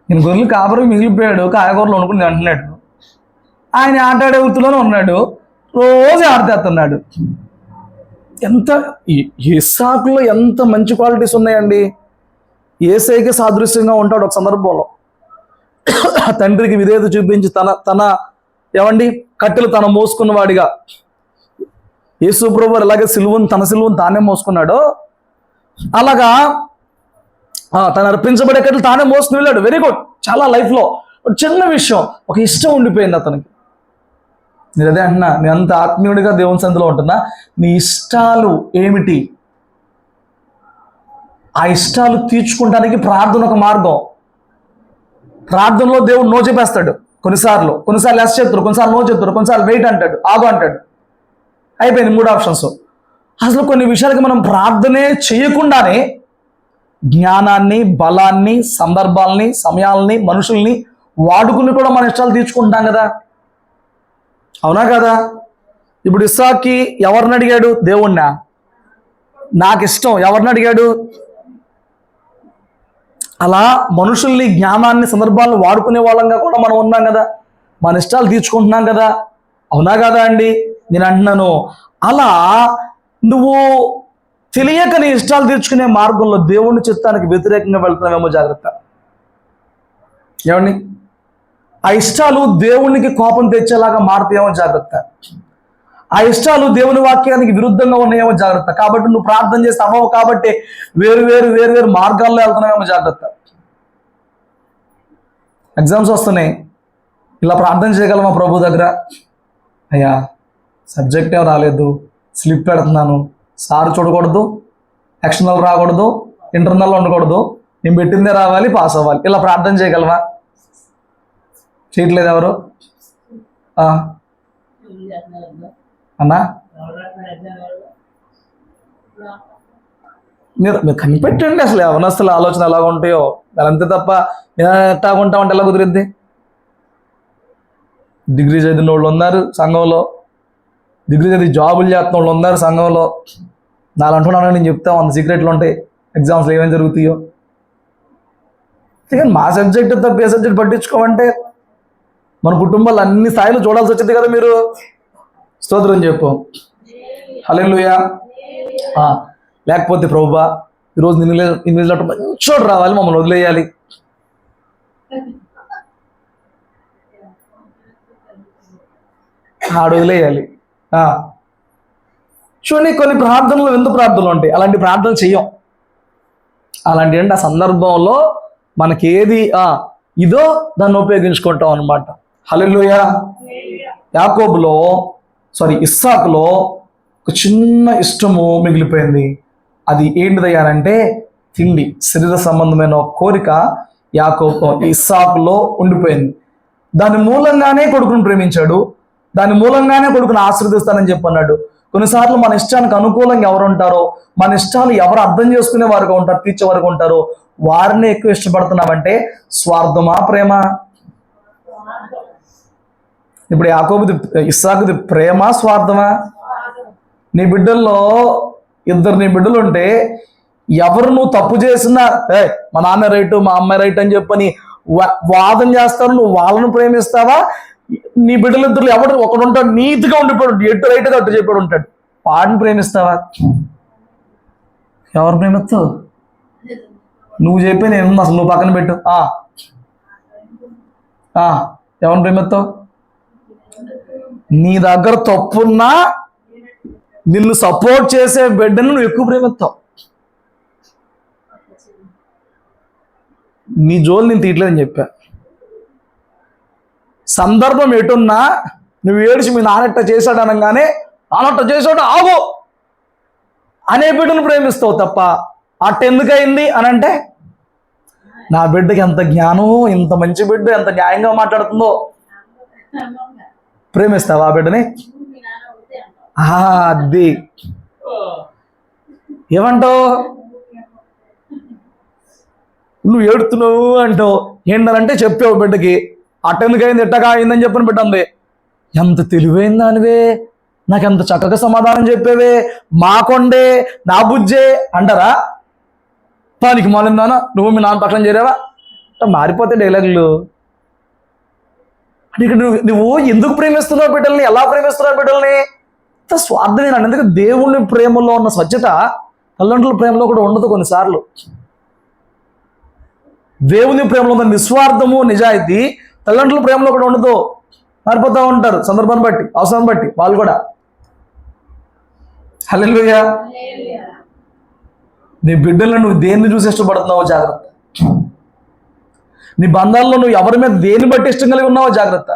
నేను గొర్రెలు కాపరికి మిగిలిపోయాడు, కాయగూరలు అనుకుని అంటున్నాడు. ఆయన ఆటాడే వృత్తిలోనే ఉన్నాడు, రోజు ఆడతేస్తున్నాడు. ఎంత ఇస్సాకులో ఎంత మంచి క్వాలిటీస్ ఉన్నాయండి. యేసయ్యకి సాదృశ్యంగా ఉంటాడు ఒక సందర్భంలో. తండ్రికి విధేయత చూపించి తన ఏమండి కట్టెలు తన మోసుకున్నవాడిగా యేసు ప్రభువు ఎలాగే తన సిలువను తానే మోసుకున్నాడో అలాగా తను అర్పించబడే కట్టెలు తానే మోసుకుని వెళ్ళాడు. Very good. చాలా లైఫ్లో ఒక చిన్న విషయం, ఒక ఇష్టం ఉండిపోయింది అతనికి. నేను అదే అంటున్నా, నేను అంత ఆత్మీయుడిగా దేవుని సంధిలో ఉంటున్నా. నీ ఇష్టాలు ఏమిటి? ఆ ఇష్టాలు తీర్చుకోవడానికి ప్రార్థన ఒక మార్గం. ప్రార్థనలో దేవుడు నో చెప్పేస్తాడు కొన్నిసార్లు ఎస్ చెప్తారు, కొన్నిసార్లు నో చెప్తారు, కొన్నిసార్లు వెయిట్ అంటాడు, ఆగు అంటాడు. అయిపోయింది 3 ఆప్షన్స్. అసలు కొన్ని విషయాలకి మనం ప్రార్థనే చేయకుండానే జ్ఞానాన్ని, బలాన్ని, సందర్భాలని, సమయాలని, మనుషుల్ని వాడుకుని కూడా మన ఇష్టాలు తీర్చుకుంటాం కదా, అవునా కదా? ఇప్పుడు ఇస్సాక్కి ఎవరిని అడిగాడు? దేవుణ్ణా? నాకు ఇష్టం ఎవరిని అడిగాడు? అలా మనుషుల్ని, జ్ఞానాన్ని, సందర్భాలను వాడుకునే వాళ్ళంగా కూడా మనం ఉన్నాం కదా, మన ఇష్టాలు తీర్చుకుంటున్నాం కదా, అవునా కదా అండి? నేను అంటున్నాను, అలా నువ్వు తెలియక నీ ఇష్టాలు తీర్చుకునే మార్గంలో దేవుని చిత్తానికి వ్యతిరేకంగా వెళ్తున్నావేమో జాగ్రత్త. ఏమండి? ఆ ఇష్టాలు దేవునికి కోపం తెచ్చేలాగా మారుతాయేమో జాగ్రత్త. ఆ ఇష్టాలు దేవుని వాక్యానికి విరుద్ధంగా ఉన్నాయేమో జాగ్రత్త. కాబట్టి నువ్వు ప్రార్థన చేస్తే అవ్వవు కాబట్టి వేరు మార్గాల్లో వెళ్తున్నావేమో జాగ్రత్త. ఎగ్జామ్స్ వస్తున్నాయి, ఇలా ప్రార్థన చేయగలమా ప్రభు దగ్గర? అయ్యా సబ్జెక్ట్ ఏం రాలేదు, స్లిప్ పెడుతున్నాను, సార్ చూడకూడదు, ఎక్స్టర్నల్ రాకూడదు, ఇంటర్నల్ ఉండకూడదు, నేను పెట్టిందే రావాలి, పాస్ అవ్వాలి. ఇలా ప్రార్థన చేయగలమా? చేయట్లేదు ఎవరు? అన్నా మీరు కనిపెట్టండి అసలు యవనస్తుల ఆలోచన ఎలా ఉంటాయో. అంతే తప్ప ఎట్టాగుంటామంటే ఎలా కుదిరిద్ది? డిగ్రీ చదివిన వాళ్ళు ఉన్నారు సంఘంలో, డిగ్రీ చదివి జాబులు చేస్తున్న వాళ్ళు ఉన్నారు సంఘంలో. నాలు అంటున్నాను, నేను చెప్తా 100 సీక్రెట్లు ఉంటాయి ఎగ్జామ్స్లో ఏమేమి జరుగుతాయో. కానీ మా సబ్జెక్ట్ తప్ప ఏ సబ్జెక్ట్ పట్టించుకోమంటే మన కుటుంబాలు అన్ని స్థాయిలో చూడాల్సి వచ్చింది కదా. మీరు స్తోత్రం చెప్పు, హల్లెలూయా. లేకపోతే ప్రభువా ఈరోజు ఇన్విజిల్ మంచోడు రావాలి, మమ్మల్ని వదిలేయాలి. ఆడు వదిలేయాలి. చూడండి, కొన్ని ప్రార్థనలు ఎందుకు ప్రార్థనలు ఉంటాయి, అలాంటి ప్రార్థనలు చెయ్యం. అలాంటి అంటే ఆ సందర్భంలో మనకి ఏది ఇదో దాన్ని ఉపయోగించుకుంటాం అనమాట. హల్లెలూయా. ఇస్సాకులో ఒక చిన్న ఇష్టము మిగిలిపోయింది. అది ఏంటిదయ్యానంటే తిండి, శరీర సంబంధమైన కోరిక ఇస్సాకులో ఉండిపోయింది. దాని మూలంగానే కొడుకును ప్రేమించాడు, దాని మూలంగానే కొడుకును ఆశీర్వదిస్తానని చెప్పన్నాడు. కొన్నిసార్లు మన ఇష్టానికి అనుకూలంగా ఎవరు ఉంటారో, మన ఇష్టాలు ఎవరు అర్థం చేసుకునే వారుగా ఉంటారు, తీర్చే వారుగా ఉంటారో వారిని ఎక్కువ ఇష్టపడుతున్నామంటే స్వార్థమా ప్రేమ? ఇప్పుడు ఇస్సాకుది ప్రేమ స్వార్థమా? నీ బిడ్డల్లో 2 బిడ్డలు ఉంటే ఎవరు నువ్వు తప్పు చేసినా మా నాన్న రైటు మా అమ్మాయి రైట్ అని చెప్పని వాదన చేస్తారు. నువ్వు వాళ్ళను ప్రేమిస్తావా? నీ బిడ్డలిద్దరు ఒకడు ఉంటాడు నీతిగా ఉండిపోయాడు, ఎటు రైట్గా అటు చెప్పాడు ఉంటాడు, వాడిని ప్రేమిస్తావా? ఎవరు ప్రేమిస్తావు? నువ్వు చెప్పి నేను అసలు నువ్వు పక్కన పెట్టు. ఎవరిని ప్రేమిస్తావు? నీ దగ్గర తప్పున్నా నిన్ను సపోర్ట్ చేసే బిడ్డను నువ్వు ఎక్కువ ప్రేమిస్తావు. నీ జోలు నేను తీయట్లేదని చెప్పా. సందర్భం ఎటున్నా నువ్వు ఏడిచి మీ నాన్నట్ట చేశాడు అనగానే నాన్నట్ట చేశాడు ఆగు అనే బిడ్డను ప్రేమిస్తావు తప్ప అట్టెందుకయింది అని అంటే నా బిడ్డకి ఎంత జ్ఞానం, ఇంత మంచి బిడ్డ ఎంత న్యాయంగా మాట్లాడుతుందో ప్రేమిస్తావా ఆ బిడ్డని? అది ఏమంటావు? నువ్వు ఏడుతున్నావు అంటావు. ఏంటంటే చెప్పావు బిడ్డకి అట్టెందుకైంది ఎట్టగా అయిందని చెప్పిన బిడ్డ అంది. ఎంత తెలివైంది దానివే, నాకెంత చక్కగా సమాధానం చెప్పేవే, మాకొండే నా బుజ్జే అంటారా? పనికి మాలిందానా నువ్వు మీ నాన్న పక్కన చేరావా? మారిపోతే డైలాగులు. అంటే ఇక్కడ నువ్వు ఎందుకు ప్రేమిస్తున్నావు బిడ్డల్ని, ఎలా ప్రేమిస్తున్నావు బిడ్డల్ని? స్వార్థమే. అందుకే దేవుని ప్రేమలో ఉన్న స్వచ్ఛత తల్లిదండ్రుల ప్రేమలో కూడా ఉండదు కొన్నిసార్లు. దేవుని ప్రేమలో ఉన్న నిస్వార్థము నిజాయితీ తల్లిదండ్రుల ప్రేమలో కూడా ఉండదు. మారిపోతూ ఉంటారు సందర్భాన్ని బట్టి, అవసరం బట్టి వాళ్ళు కూడా. హల్లెలూయా. నీ బిడ్డలను నువ్వు దేన్ని చూసి ఇష్టపడుతున్నావో జాగ్రత్త. నీ బంధాల్లో నువ్వు ఎవరి మీద దేన్ని బట్టి ఇష్టం కలిగి ఉన్నావో జాగ్రత్త.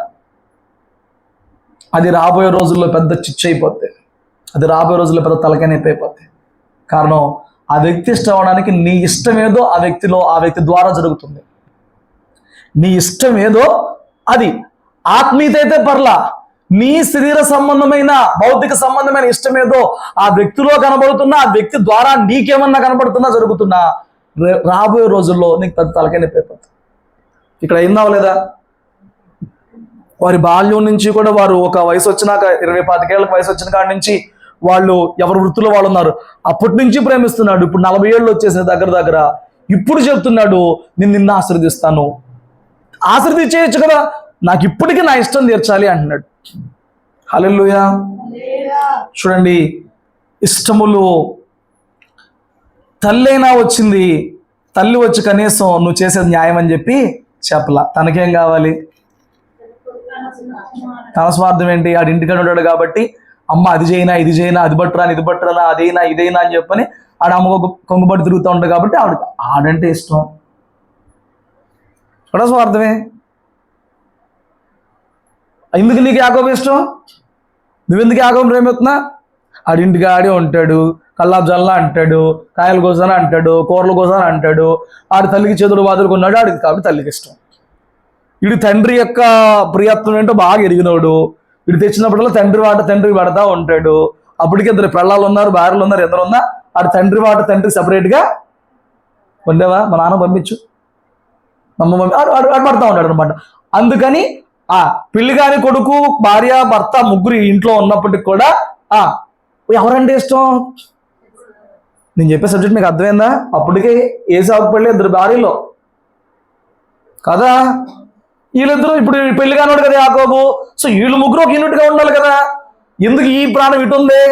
అది రాబోయే రోజుల్లో పెద్ద చిచ్చు అయిపోద్ది. అది రాబోయే రోజుల్లో పెద్ద తలకాయ నొప్పి అయిపోద్ది. కారణం, ఆ వ్యక్తి ఇష్టం అవడానికి నీ ఇష్టం ఏదో ఆ వ్యక్తి ద్వారా జరుగుతుంది. నీ ఇష్టం ఏదో అది ఆత్మీయత అయితే పర్లా, నీ శరీర సంబంధమైన భౌతిక సంబంధమైన ఇష్టం ఏదో ఆ వ్యక్తిలో కనబడుతున్నా, ఆ వ్యక్తి ద్వారా నీకేమన్నా కనబడుతున్నా జరుగుతున్నా రాబోయే రోజుల్లో నీకు పెద్ద తలకాయ నొప్పి అయిపోతుంది. ఇక్కడ అయిందా లేదా? వారి బాల్యం నుంచి కూడా వారు ఒక వయసు వచ్చినాక 20-25 ఏళ్ళకి వయసు వచ్చిన కాడి నుంచి వాళ్ళు ఎవరి వృత్తిలో వాళ్ళు ఉన్నారు. అప్పటి నుంచి ప్రేమిస్తున్నాడు. ఇప్పుడు 40 ఏళ్ళు వచ్చేసిన దగ్గర ఇప్పుడు చెప్తున్నాడు, నిన్ను ఆశీర్వదిస్తాను. ఆశీర్వదించేయచ్చు కదా, నాకు ఇప్పటికీ నా ఇష్టం తీర్చాలి అంటున్నాడు. హల్లెలూయా. చూడండి, ఇష్టములు తల్లైనా వచ్చింది, తల్లి వచ్చి కనీసం నువ్వు చేసేది న్యాయం అని చెప్పి చెప్పలా. తనకేం కావాలి? తన స్వార్థం ఏంటి? ఆడి ఇంటికాడ ఉంటాడు కాబట్టి అమ్మ అది చేయనా ఇది చేయనా, అది పట్టురా ఇది పట్టురా, అదైనా ఇదైనా అని చెప్పని ఆడ అమ్మ కొంగుబడి తిరుగుతూ ఉంటాడు కాబట్టి ఆడంటే ఇష్టం. కూడా స్వార్థమే. ఎందుకు నీకు యాకోబు ఇష్టం? నువ్వెందుకు యాకోబు ప్రేమిస్తున్నా? ఆడింటికి ఆడే ఉంటాడు, కల్లాబ్ జల్లా అంటాడు, కాయలు కోసాను అంటాడు, కూరలు కోసాను అంటాడు, ఆడి తల్లికి చేతులు బాధలు కొన్నాడు, ఆడికి కాబట్టి తల్లికి ఇష్టం. వీడి తండ్రి యొక్క ప్రియత్వం ఏంటో బాగా ఎరిగినోడు. వీడు తెచ్చినప్పుడల్లా తండ్రికి పడతా ఉంటాడు. అప్పటికి 2 పెళ్ళాలు ఉన్నారు, భార్యలు ఉన్నారు, ఎందరు ఉన్నా ఆడు తండ్రికి సపరేట్గా ఉండేవా? మా నాన్న పంపించు, మమ్మ ఆడు పడతా ఉంటాడు అనమాట. అందుకని పెళ్లి కాని కొడుకు, భార్య, భర్త ముగ్గురు ఇంట్లో ఉన్నప్పటికి కూడా ఎవరంటే ఇష్టం? నేను చెప్పే సబ్జెక్ట్ మీకు అర్థమైందా? అప్పటికే ఏసావుకు పెళ్ళి 2 భార్యలో కదా. వీళ్ళిద్దరూ ఇప్పుడు పెళ్లి కానివాడు కదా యాకోబు. సో వీళ్ళు ముగ్గురు ఒక యూనిట్గా ఉండాలి కదా. ఎందుకు ఈ ప్రాణం ఇటు ఉంది?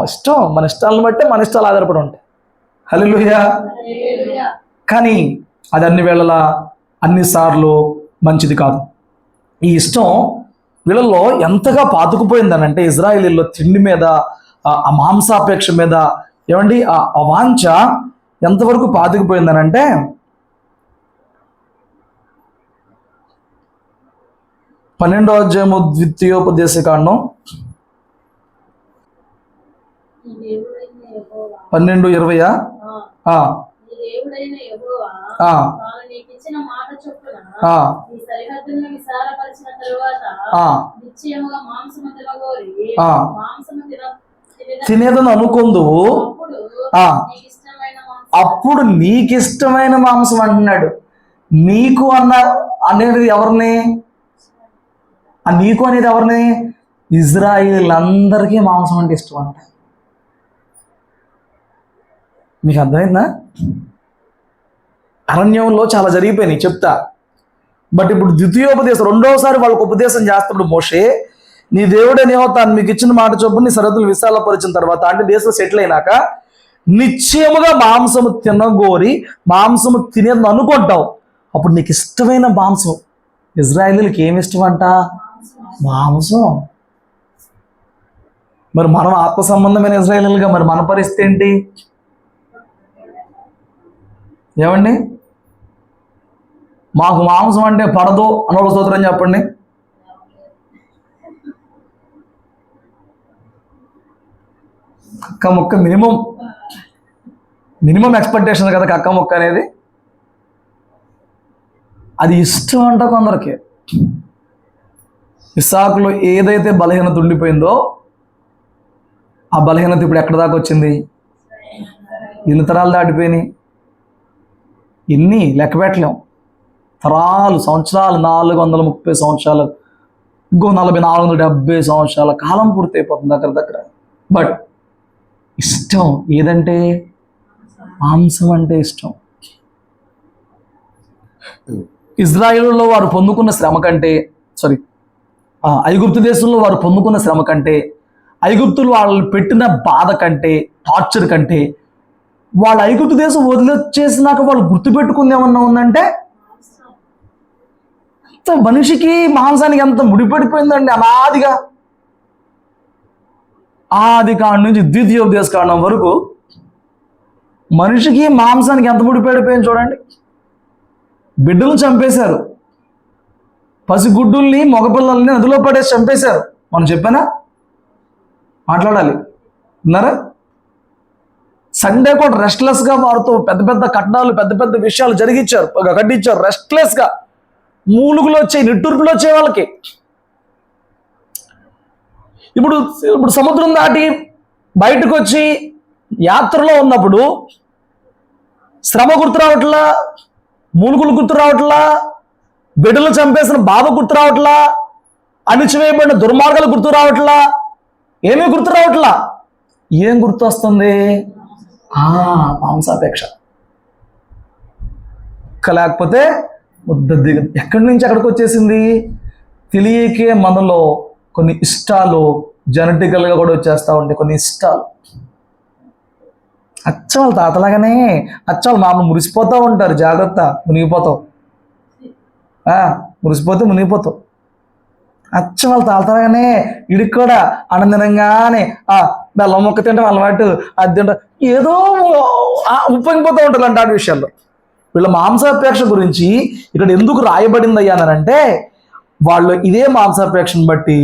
ఇష్టం మన ఇష్టాలను బట్టే మన ఇష్టాలు ఆధారపడి ఉంటాయి. హల్లెలూయా. కానీ అది అన్ని వేళలా అన్నిసార్లు మంచిది కాదు. ఈ ఇష్టం వీళ్ళల్లో ఎంతగా పాతుకుపోయిందనంటే, ఇజ్రాయేలీల్లో తిండి మీద, ఆ మాంసాపేక్ష మీద, ఏమండి ఆ వాంఛ ఎంతవరకు పాతుకుపోయిందనంటే, 12వ అధ్యాయము ద్వితీయోపదేశకాండం 12:20. తినేదని అనుకుందువు, అప్పుడు నీకిష్టమైన మాంసం అంటున్నాడు. నీకు అనేది ఎవరిని? నీకు అనేది ఎవరిని? ఇజ్రాయిలీలందరికీ మాంసం అంటే ఇష్టం అంట. మీకు అర్థమైందా? అరణ్యంలో చాలా జరిగిపోయినాయి చెప్తా. బట్ ఇప్పుడు ద్వితీయోపదేశం, 2వసారి వాళ్ళకు ఉపదేశం చేస్తున్నప్పుడు మోషే, నీ దేవుడని తాను మీకు ఇచ్చిన మాట చొప్పున నీ సరిహద్దులు విశాలపరిచిన తర్వాత, అంటే దేశంలో సెటిల్ అయినాక నిశ్చయముగా మాంసము తినగోరి మాంసము తినేదని అనుకుంటావు. అప్పుడు నీకు ఇష్టమైన మాంసం. ఇజ్రాయేలీలకి ఏమి ఇష్టం అంట? మాంసం. మరి మనం ఆత్మ సంబంధమైన ఇజ్రాయేలీలుగా మరి మన పరిస్థితి ఏంటి? ఏమండి? మాకు మాంసం అంటే పడదు అన్నోడు స్తోత్రం చెప్పండి. కక్క ముక్క మినిమం ఎక్స్పెక్టేషన్ కదా కక్క ముక్క అనేది. అది ఇష్టం అంట కొందరికి. ఇస్సాకులో ఏదైతే బలహీనత ఉండిపోయిందో ఆ బలహీనత ఇప్పుడు ఎక్కడి దాకా వచ్చింది? ఎన్ని తరాలు దాటిపోయినాయి? ఎన్ని లెక్క పెట్టలేం. తరాలు, సంవత్సరాలు, 430 సంవత్సరాలు, ఇంకో 470 సంవత్సరాల కాలం పూర్తయిపోతుంది దగ్గర. బట్ ఇష్టం ఏదంటే? మాంసం అంటే ఇష్టం. ఇజ్రాయేలులో వారు పొందుకున్న శ్రమ కంటే, ఐగుప్తు దేశంలో వారు పొందుకున్న శ్రమ కంటే, ఐగుప్తులు వాళ్ళు పెట్టిన బాధ కంటే, టార్చర్ కంటే వాళ్ళ ఐగుప్తు దేశం వదిలొచ్చేసినాక వాళ్ళు గుర్తుపెట్టుకుంది ఏమన్నా ఉందంటే, అంత మనిషికి మాంసానికి ఎంత ముడిపడిపోయిందండి అనాదిగా. ఆది కాండం నుంచి ద్వితీయోపదేశ కాండం వరకు మనిషికి మాంసానికి ఎంత ముడిపడిపోయింది చూడండి. బిడ్డలు చంపేశారు, పసిగుడ్డుల్ని మగపిల్లల్ని నదిలో పడేసి చంపేశారు. మనం చెప్పానా? మాట్లాడాలి, విన్నారా? సండే కూడా రెస్ట్లెస్గా వారితో పెద్ద పెద్ద కట్నాలు, పెద్ద పెద్ద విషయాలు జరిగించారు, కట్టించారు. రెస్ట్లెస్గా మూలుగులు వచ్చాయి, నిట్టూర్పులు వచ్చాయి వాళ్ళకి. ఇప్పుడు సముద్రం దాటి బయటకు వచ్చి యాత్రలో ఉన్నప్పుడు శ్రమ గుర్తు రావట్లా, మూలుగులు గుర్తు రావట్లా, బిడ్డలు చంపేసిన బాధ గుర్తు రావట్లా, అణిచివేయబడిన దుర్మార్గాలు గుర్తు రావట్లా, ఏమీ గుర్తు రావట్లా. ఏం గుర్తు వస్తుంది? మాంసాపేక్ష. లేకపోతే ఎక్కడి నుంచి ఎక్కడికి వచ్చేసింది? తెలియకే మనలో కొన్ని ఇష్టాలు జెనెటికల్గా కూడా వచ్చేస్తూ ఉంటాయి. కొన్ని ఇష్టాలు అచ్చవాళ్ళు తాతలాగానే అచ్చవాళ్ళు మామూలు మురిసిపోతూ ఉంటారు. జాగ్రత్త, మునిగిపోతావు. మురిసిపోతే మునిగిపోతావు. అచ్చం వాళ్ళ తాతలాగానే ఇడికి కూడా ఆనందంగానే బెల్లం మొక్క తింటాం అలవాటు, అది తింటాం, ఏదో ఉప్పొంగిపోతూ ఉంటారు అలాంటి విషయాల్లో. వీళ్ళ మాంసాపేక్ష గురించి ఇక్కడ ఎందుకు రాయబడింది అయ్యానంటే, వాళ్ళు ఇదే మాంసాపేక్షను బట్టి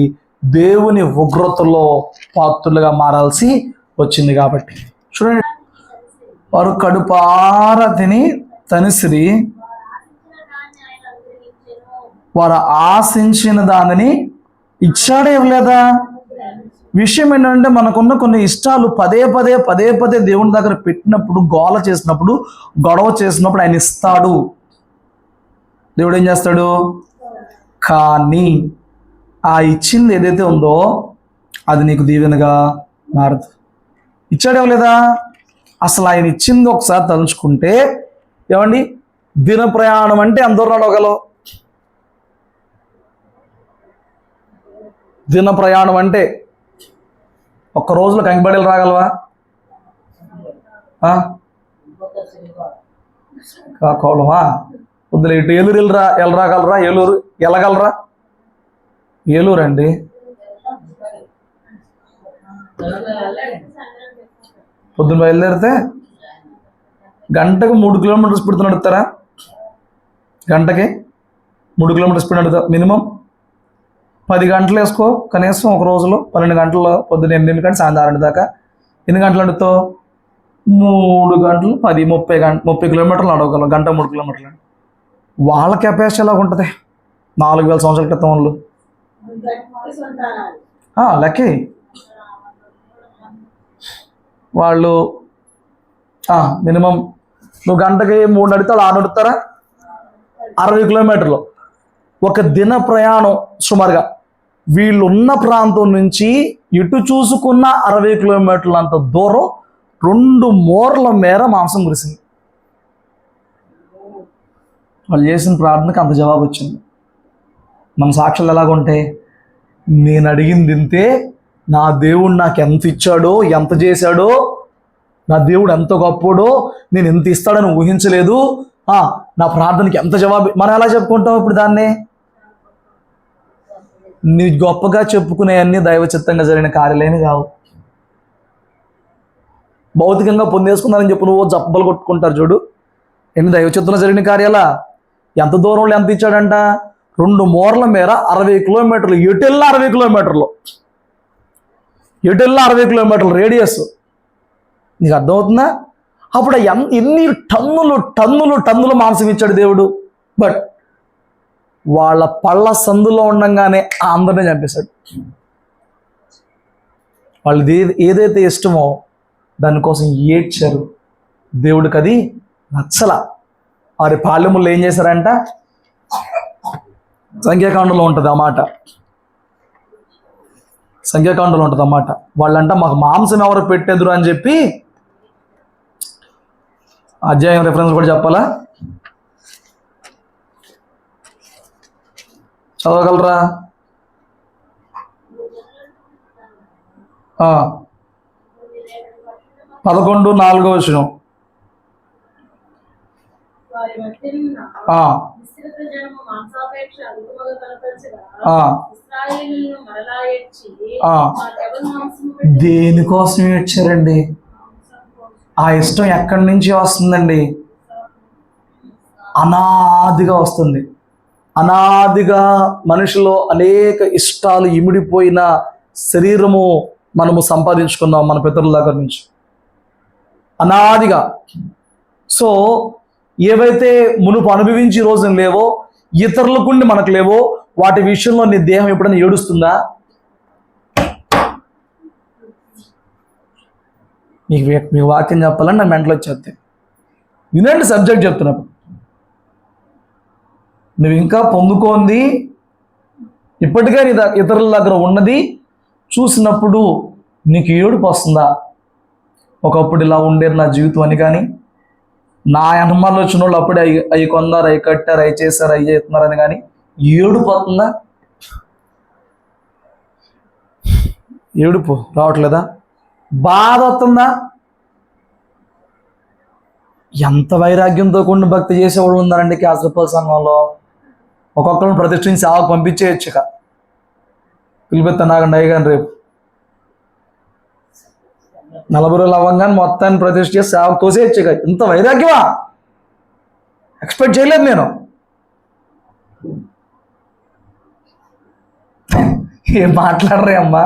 దేవుని ఉగ్రతలో పాత్రులుగా మారాల్సి వచ్చింది కాబట్టి. చూడండి, వారు కడుపార తిని తనిసిరి, వారు ఆశించిన దానిని ఇచ్చాడే ఇవ్వలేదా? విషయం ఏంటంటే, మనకున్న కొన్ని ఇష్టాలు పదే పదే దేవుని దగ్గర పెట్టినప్పుడు, గోల చేసినప్పుడు, గొడవ చేసినప్పుడు ఆయన ఇస్తాడు. దేవుడు ఏం చేస్తాడు? కానీ ఆ ఇచ్చింది ఏదైతే ఉందో అది నీకు దీవెనగా మారదు. ఇచ్చాడే లేదా? అసలు ఆయన ఇచ్చింది ఒకసారి తలుచుకుంటే, ఏమండి, దిన ప్రయాణం అంటే ఎంత దూరం నడవగలవు? దిన ప్రయాణం అంటే ఒక్క రోజులో కంకిబడేలు రాగలవా? కాకోలమా? వద్దులే, ఇటు ఏలూరు వెళ్ళరాగలరా? ఏలూరు వెళ్ళగలరా? ఏలూరు అండి, పొద్దున్న బయలుదేరితే గంటకు 3 కిలోమీటర్ల స్పీడ్ నడుపుతారా? గంటకి 3 కిలోమీటర్ల స్పీడ్ నడుపుతా. మినిమం 10 గంటలు వేసుకో కనీసం. ఒక రోజులో 12 గంటలు, పొద్దున్న 8 గంటల సాయంత్రం 6 దాకా. ఎన్ని గంటలు నడుపుతావు? 3 గంటలు 30 కిలోమీటర్లు నడవగలం. గంట 3 కిలోమీటర్లు. వాళ్ళ కెపాసిటీ ఎలా ఉంటుంది? 4000 సంవత్సరాల క్రితం వాళ్ళు లక్కీ. వాళ్ళు మినిమం నువ్వు గంటకి 3 నడుపుతావు, 6 నడుపుతారా? 60 కిలోమీటర్లు. ఒక దిన ప్రయాణం సుమారుగా. వీళ్ళున్న ప్రాంతం నుంచి ఇటు చూసుకున్న 60 కిలోమీటర్లు అంత దూరం 2 మోర్ల మేర మాంసం కురిసింది. వాళ్ళు చేసిన ప్రార్థనకు అంత జవాబు వచ్చింది. మన సాక్షులు ఎలాగుంటాయి? నేను అడిగింది ఇంతే, నా దేవుడు నాకు ఎంత ఇచ్చాడో, ఎంత చేశాడో, నా దేవుడు ఎంత గొప్పోడో, నేను ఎంత ఇస్తాడని ఊహించలేదు, నా ప్రార్థనకి ఎంత జవాబు. మనం ఎలా చెప్పుకుంటాం ఇప్పుడు దాన్ని? నీ గొప్పగా చెప్పుకునే అన్ని దైవచిత్తంగా జరిగిన కార్యాలేమి కావు. భౌతికంగా పొందేసుకున్నారని చెప్పి నువ్వు జబ్బలు కొట్టుకుంటారు చూడు. ఎన్ని దైవచిత్తంగా జరిగిన కార్యాలా? ఎంత దూరంలో ఎంత ఇచ్చాడంట? 2 మోర్ల మేర 60 కిలోమీటర్లు. ఎటెల్లా 60 కిలోమీటర్లు, ఎటెల్లా 60 కిలోమీటర్ల రేడియస్. నీకు అర్థమవుతుందా? అప్పుడు ఎన్ని టన్నులు మాంసం ఇచ్చాడు దేవుడు. బట్ వాళ్ళ పళ్ళ సందులో ఉండంగానే అందరినీ చంపేశాడు. వాళ్ళది ఏదైతే ఇష్టమో దానికోసం ఏడ్చారు. దేవుడికి అది నచ్చల. వారి పాలెములు ఏం చేశారంట? సంఖ్యాకాండంలో ఉంటుంది ఆ మాట. సంఖ్యాకాండంలో ఉంటుంది అన్నమాట. వాళ్ళంట మాకు మాంసం ఎవరు పెట్టేదురు అని చెప్పి, అధ్యాయం రెఫరెన్స్ కూడా చెప్పాలా? చదవగలరా? 11:4 వచనం. వారి మధ్యనున్న ఆ, విస్తృత జనము మాంసాపేక్ష అధికముగా కనపరచగా ఆ, ఇశ్రాయేలును మరలా ఏడ్చి ఆ. వారెవరు మాంసము పెట్టి దేనికోసం ఏడ్చారండి? ఆ ఇష్టం ఎక్కడి నుంచి వస్తుందండి? అనాదిగా వస్తుంది. అనాదిగా మనిషిలో అనేక ఇష్టాలు ఇమిడిపోయిన శరీరము మనము సంపాదించుకున్నాం మన పితరుల దగ్గర నుంచి అనాదిగా. సో ఏవైతే మునుపు అనుభవించి ఈ రోజున లేవో, ఇతరులకు మనకు లేవో, వాటి విషయంలో నీ దేహం ఎప్పుడైనా ఏడుస్తుందా? మీకు వాక్యం చెప్పాలని నా మెంటలు వచ్చేది. వినండి సబ్జెక్ట్ చెప్తున్నప్పుడు. నువ్వు ఇంకా పొందుకోంది ఇప్పటికే నీ ఇతరుల దగ్గర ఉన్నది చూసినప్పుడు నీకు ఏడుపు వస్తుందా? ఒకప్పుడు ఇలా ఉండేది నా జీవితం అని, కానీ నా అనుమానాలు వచ్చిన వాళ్ళు అప్పుడే అవి కొన్నారు, అవి కట్టారు, అవి చేశారు, అవి చేస్తున్నారని, కానీ ఏడుపు వస్తుందా? ఏడుపు రావట్లేదా? బాధ వస్తుందా? ఎంత వైరాగ్యంతో కూడిన భక్తి చేసేవాళ్ళు ఉన్నారండి క్యాసరపల్లి సంఘంలో. ఒక్కొక్కరిని ప్రతిష్ఠించి సేవకు పంపించేయచ్చుక. పిలిపిస్తా నాగండి అయ్యగాని రేపు 40 రోజులు అవ్వగానే మొత్తాన్ని ప్రతిష్ఠ చేసి సేవకు తోసేయచ్చుక. ఇంత వైరాగ్యమా? ఎక్స్పెక్ట్ చేయలేదు నేను. ఏం మాట్లాడరే అమ్మా?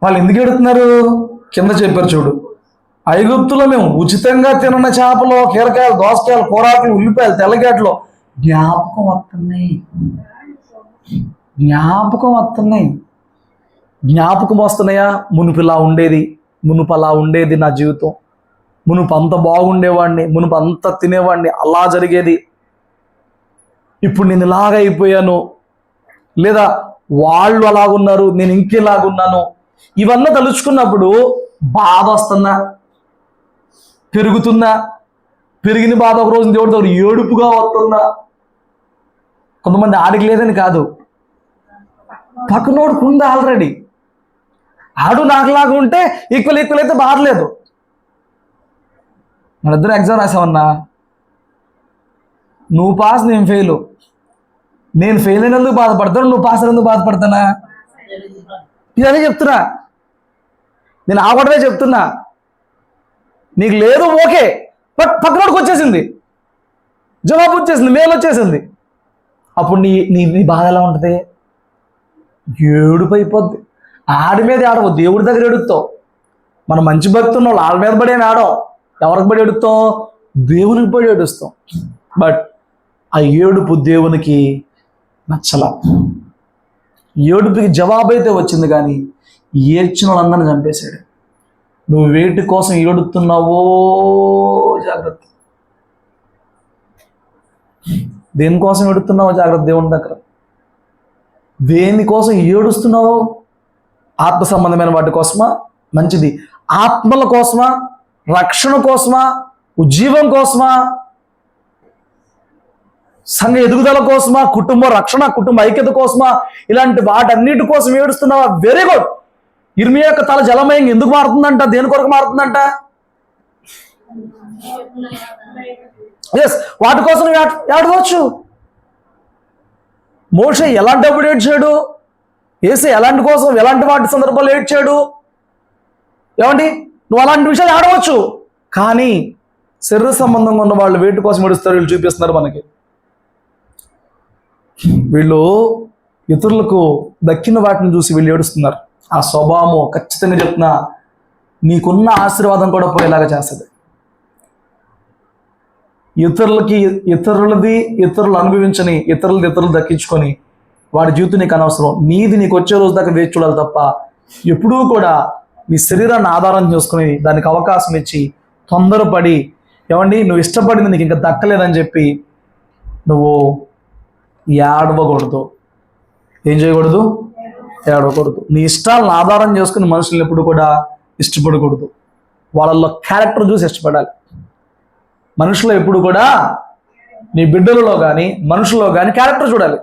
వాళ్ళు ఎందుకు ఎడుతున్నారు? కింద చెప్పారు చూడు, ఐగుప్తులో మేము ఉచితంగా తిన్న చేపలు, కీరకాయలు, దోసకాయలు, కూరాకులు, ఉల్లిపాయలు, తెల్లగడ్డలు జ్ఞాపకం వస్తున్నాయి. జ్ఞాపకం వస్తున్నాయా? మునుపు ఇలా ఉండేది, మునుపు అలా ఉండేది నా జీవితం, మునుపు అంత బాగుండేవాడిని, మునుపు అంత తినేవాడిని, అలా జరిగేది, ఇప్పుడు నేను ఇలాగ అయిపోయాను, లేదా వాళ్ళు అలాగున్నారు, నేను ఇంకెలాగున్నాను, ఇవన్నీ తలుచుకున్నప్పుడు బాధ వస్తుందా? పెరుగుతుందా? పెరిగిన బాధ ఒక రోజు దేవుడి దగ్గర ఏడుపుగా వస్తుందా? కొంతమంది ఆడికి లేదని కాదు, పక్కనోడికి ఉంది ఆల్రెడీ. ఆడు నాకులాగా ఉంటే ఈక్వల్ అయితే బాధలేదు. మన ఇద్దరు ఎగ్జామ్ రాసామన్నా, నువ్వు పాస్ నేను ఫెయిల్. నేను ఫెయిల్ అయినందుకు బాధపడతాను, నువ్వు పాస్ అయినందుకు బాధపడతానా? ఇదనే చెప్తున్నా, నేను ఆగడమే చెప్తున్నా. నీకు లేదు ఓకే, బట్ పక్కనోడికి వచ్చేసింది, జవాబు వచ్చేసింది, మేలు వచ్చేసింది. అప్పుడు నీ నీ బాధ ఎలా ఉంటుంది? ఏడుపు అయిపోద్ది. ఆడి మీద ఆడవు, దేవుడి దగ్గర ఎడుతావు. మన మంచి భక్తి ఉన్న వాళ్ళు వాళ్ళ మీద పడి అని ఆడం. ఎవరికి పడి ఎడుతాం? దేవునికి పడి ఏడుస్తాం. బట్ ఆ ఏడుపు దేవునికి నచ్చల. ఏడుపుకి జవాబు అయితే వచ్చింది, కానీ ఏడ్చిన వాళ్ళందరినీ చంపేశాడు. నువ్వు వేటి కోసం ఏడుతున్నావో జాగ్రత్త. దేనికోసం ఏడుతున్నావో జాగ్రత్త. దేవుని దగ్గర దేనికోసం ఏడుస్తున్నావో? ఆత్మ సంబంధమైన వాటి కోసమా? మంచిది. ఆత్మల కోసమా? రక్షణ కోసమా? ఉజ్జీవం కోసమా? సంఘ ఎదుగుదల కోసమా? కుటుంబ రక్షణ, కుటుంబ ఐక్యత కోసమా? ఇలాంటి వాటన్నిటి కోసం ఏడుస్తున్నావా? Very good. ఇర్మియా యొక్క తల జలమయంగా ఎందుకు మారుతుందంట? దేని కొరకు మారుతుందంట? ఎస్, వాటి కోసం ఏడవచ్చు. మోషే ఎలాంటప్పుడు ఏడ్చాడు? ఏసే ఎలాంటి కోసం, ఎలాంటి వాటి సందర్భాలు ఏడ్చాడు? ఏమండి, నువ్వు అలాంటి విషయాలు ఆడవచ్చు, కానీ శరీర సంబంధంగా ఉన్న వాళ్ళు వేటి కోసం ఏడుస్తారు? వీళ్ళు చూపిస్తున్నారు మనకి. వీళ్ళు ఇతరులకు దక్కిన వాటిని చూసి వీళ్ళు ఏడుస్తున్నారు. ఆ స్వభావం ఖచ్చితంగా చెప్తున్నా, నీకున్న ఆశీర్వాదం కూడా పోయేలాగా చేస్తుంది. ఇతరులు అనుభవించని, ఇతరులు దక్కించుకొని వాడి జీవితం నీకు అనవసరం. నీది నీకు వచ్చే రోజు దాకా వేచి చూడాలి తప్ప, ఎప్పుడూ కూడా నీ శరీరాన్ని ఆధారం చేసుకుని దానికి అవకాశం ఇచ్చి తొందరపడి, ఏమండి నువ్వు ఇష్టపడింది నీకు ఇంకా దక్కలేదని చెప్పి నువ్వు ఏడవకూడదు. ఏం చేయకూడదు? ఏడవకూడదు. నీ ఇష్టాలను ఆధారం చేసుకుని మనుషులను ఎప్పుడు కూడా ఇష్టపడకూడదు. వాళ్ళల్లో క్యారెక్టర్ చూసి ఇష్టపడాలి. మనుషులు ఎప్పుడు కూడా నీ బిడ్డలలో కానీ మనుషుల్లో కానీ క్యారెక్టర్ చూడాలి.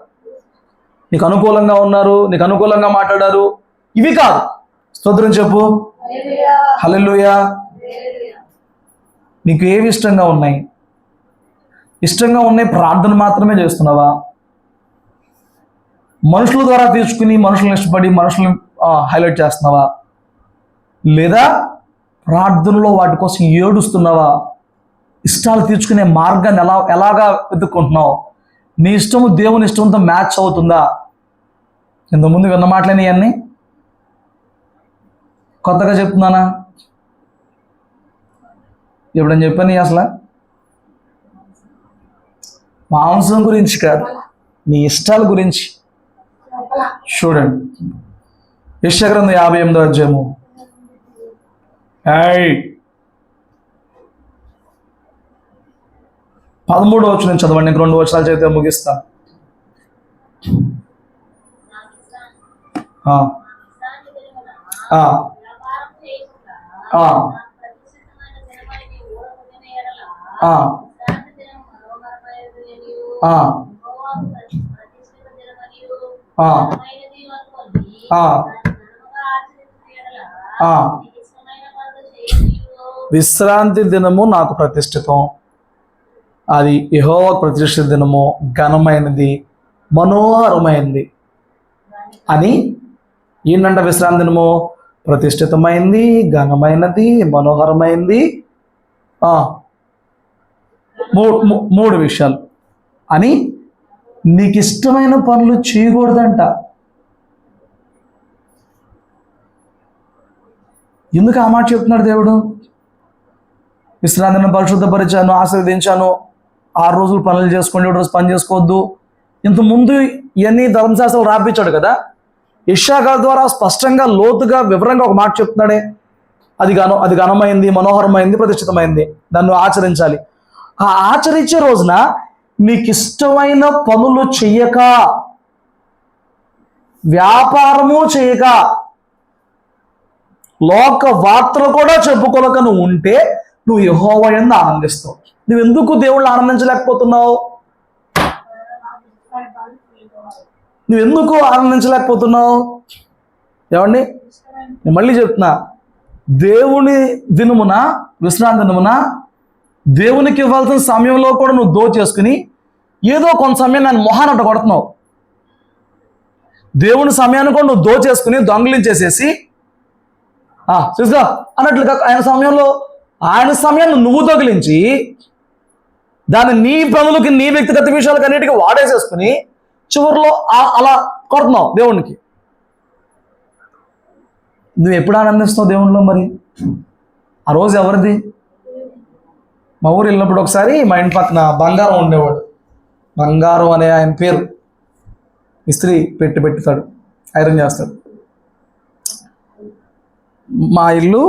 నీకు అనుకూలంగా ఉన్నారు, నీకు అనుకూలంగా మాట్లాడారు, ఇవి కాదు. స్తోత్రం చెప్పు, హల్లెలూయా. నీకు ఏవి ఇష్టంగా ఉన్నాయి? ఇష్టంగా ఉన్నాయి ప్రార్థన మాత్రమే చేస్తున్నావా? మనుషుల ద్వారా తీసుకుని మనుషులను ఇష్టపడి మనుషులను హైలైట్ చేస్తున్నావా? లేదా ప్రార్థనలో వాటి కోసం ఏడుస్తున్నావా? ఇష్టాలు తీర్చుకునే మార్గాన్ని ఎలాగా వెతుక్కుంటున్నావు? నీ ఇష్టము దేవుని ఇష్టంతో మ్యాచ్ అవుతుందా? ఇంతకుముందు విన్న మాటలేని అన్నీ కొత్తగా చెప్తున్నానా? ఎప్పుడని చెప్పాను అసలు? మాంసం గురించి కాదు, నీ ఇష్టాల గురించి. చూడండి, యెషయా గ్రంథం 58వ అధ్యాయము 13వ వచనం చదవండి. ఇంక 2 వచనాలు చదివితే ముగిస్తాను. ఆ, ఆ, ఆ, ఆ, ఆ, ఆ, ఆ. విశ్రాంతి దినము నాకు ప్రతిష్ఠితం, అది యెహోవా ప్రతిష్ఠిత దినము, ఘనమైనది, మనోహరమైనది అని. ఏంటంట విశ్రాంతి దినము? ప్రతిష్ఠితమైంది, ఘనమైనది, మనోహరమైంది, మూడు విషయాలు అని. నీకు ఇష్టమైన పనులు చేయకూడదంట. ఎందుకు ఆ మాట చెప్తున్నాడు దేవుడు? విశ్రాంతిని పరిశుద్ధపరిచాను, ఆశీర్వదించాను, 6 రోజులు పనులు చేసుకోండి, 7 రోజు పని చేసుకోవద్దు. ఇంతకుముందు ఇవన్నీ ధర్మశాస్త్రాలు రాపించాడు కదా. యెషయా గారి ద్వారా స్పష్టంగా లోతుగా వివరంగా ఒక మాట చెప్తున్నాడే, అది ఘనమైంది, మనోహరమైంది, ప్రతిష్ఠితమైంది, దాన్ని ఆచరించాలి. ఆ ఆచరించే రోజున నీకు ఇష్టమైన పనులు చెయ్యక, వ్యాపారము చేయక, లోక వార్తలు కూడా చెప్పుకోలేక నువ్వు ఉంటే నువ్వు యెహోవా యందు ఆనందిస్తావు. నువ్వు ఎందుకు దేవుళ్ళు ఆనందించలేకపోతున్నావు? నువ్వెందుకు ఆనందించలేకపోతున్నావు? ఏమండి, నేను మళ్ళీ చెప్తున్నా, దేవుని దినమున, విశ్రాంతి దినమున దేవునికి ఇవ్వాల్సిన సమయంలో కూడా నువ్వు దోచేసుకుని ఏదో కొంత సమయం నన్ను మొహానట కొడుతున్నావు. దేవుని సమయాన్ని కూడా నువ్వు దోచేసుకుని దొంగలించేసేసి చూసా అన్నట్లుగా ఆయన సమయాన్ని నువ్వు దొంగిలించి దాన్ని నీ పనులకి, నీ వ్యక్తిగత విషయాలకు అన్నిటికీ వాడేసేసుకుని చివరిలో అలా కొడుతున్నావు దేవునికి. నువ్వు ఎప్పుడు ఆనందిస్తావు దేవునిలో? మరి ఆ రోజు ఎవరిది? మా ఊరు వెళ్ళినప్పుడు ఒకసారి మా ఇంటి పక్కన బంగారం ఉండేవాడు. బంగారం అనే ఆయన పేరు. ఇస్త్రీ పెట్టుతాడు, ఐరన్ చేస్తాడు. మా ఇల్లు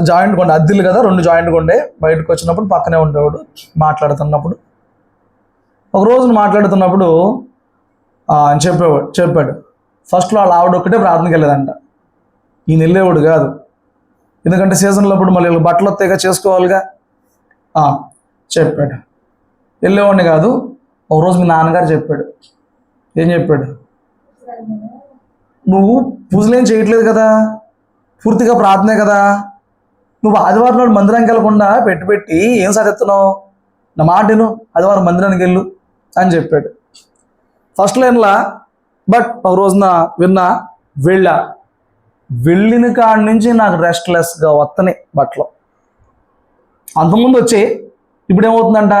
జాయింట్ కొండే, అద్దెలు కదా, 2 జాయింట్ కొండే. బయటకు వచ్చినప్పుడు పక్కనే ఉండేవాడు. మాట్లాడుతున్నప్పుడు ఒక రోజు మాట్లాడుతున్నప్పుడు అని చెప్పాడు ఫస్ట్లో వాళ్ళ ఆవిడ ఒక్కటే ప్రార్థనకి వెళ్ళేదంట, ఈయన వెళ్ళేవాడు కాదు. ఎందుకంటే సీజన్లో అప్పుడు మళ్ళీ బట్టలు వస్తాయిగా, చేసుకోవాలిగా. చెప్పాడు, వెళ్ళేవాడిని కాదు. ఒక రోజు మీ నాన్నగారు చెప్పాడు. ఏం చెప్పాడు? నువ్వు పూజలేం చేయట్లేదు కదా, పూర్తిగా ప్రార్థనే కదా, నువ్వు ఆదివారం నాడు మందిరానికి వెళ్ళకుండా పెట్టి ఏం సాధిస్తున్నావు? నా మాటను, ఆదివారం మందిరానికి వెళ్ళు అని చెప్పాడు. ఫస్ట్ లైన్లా. బట్ ఒక రోజున వెళ్ళిన కాడి నుంచి నాకు రెస్ట్లెస్గా వస్తున్నాయి బట్టలు. అంతకుముందు వచ్చి ఇప్పుడు ఏమవుతుందంట,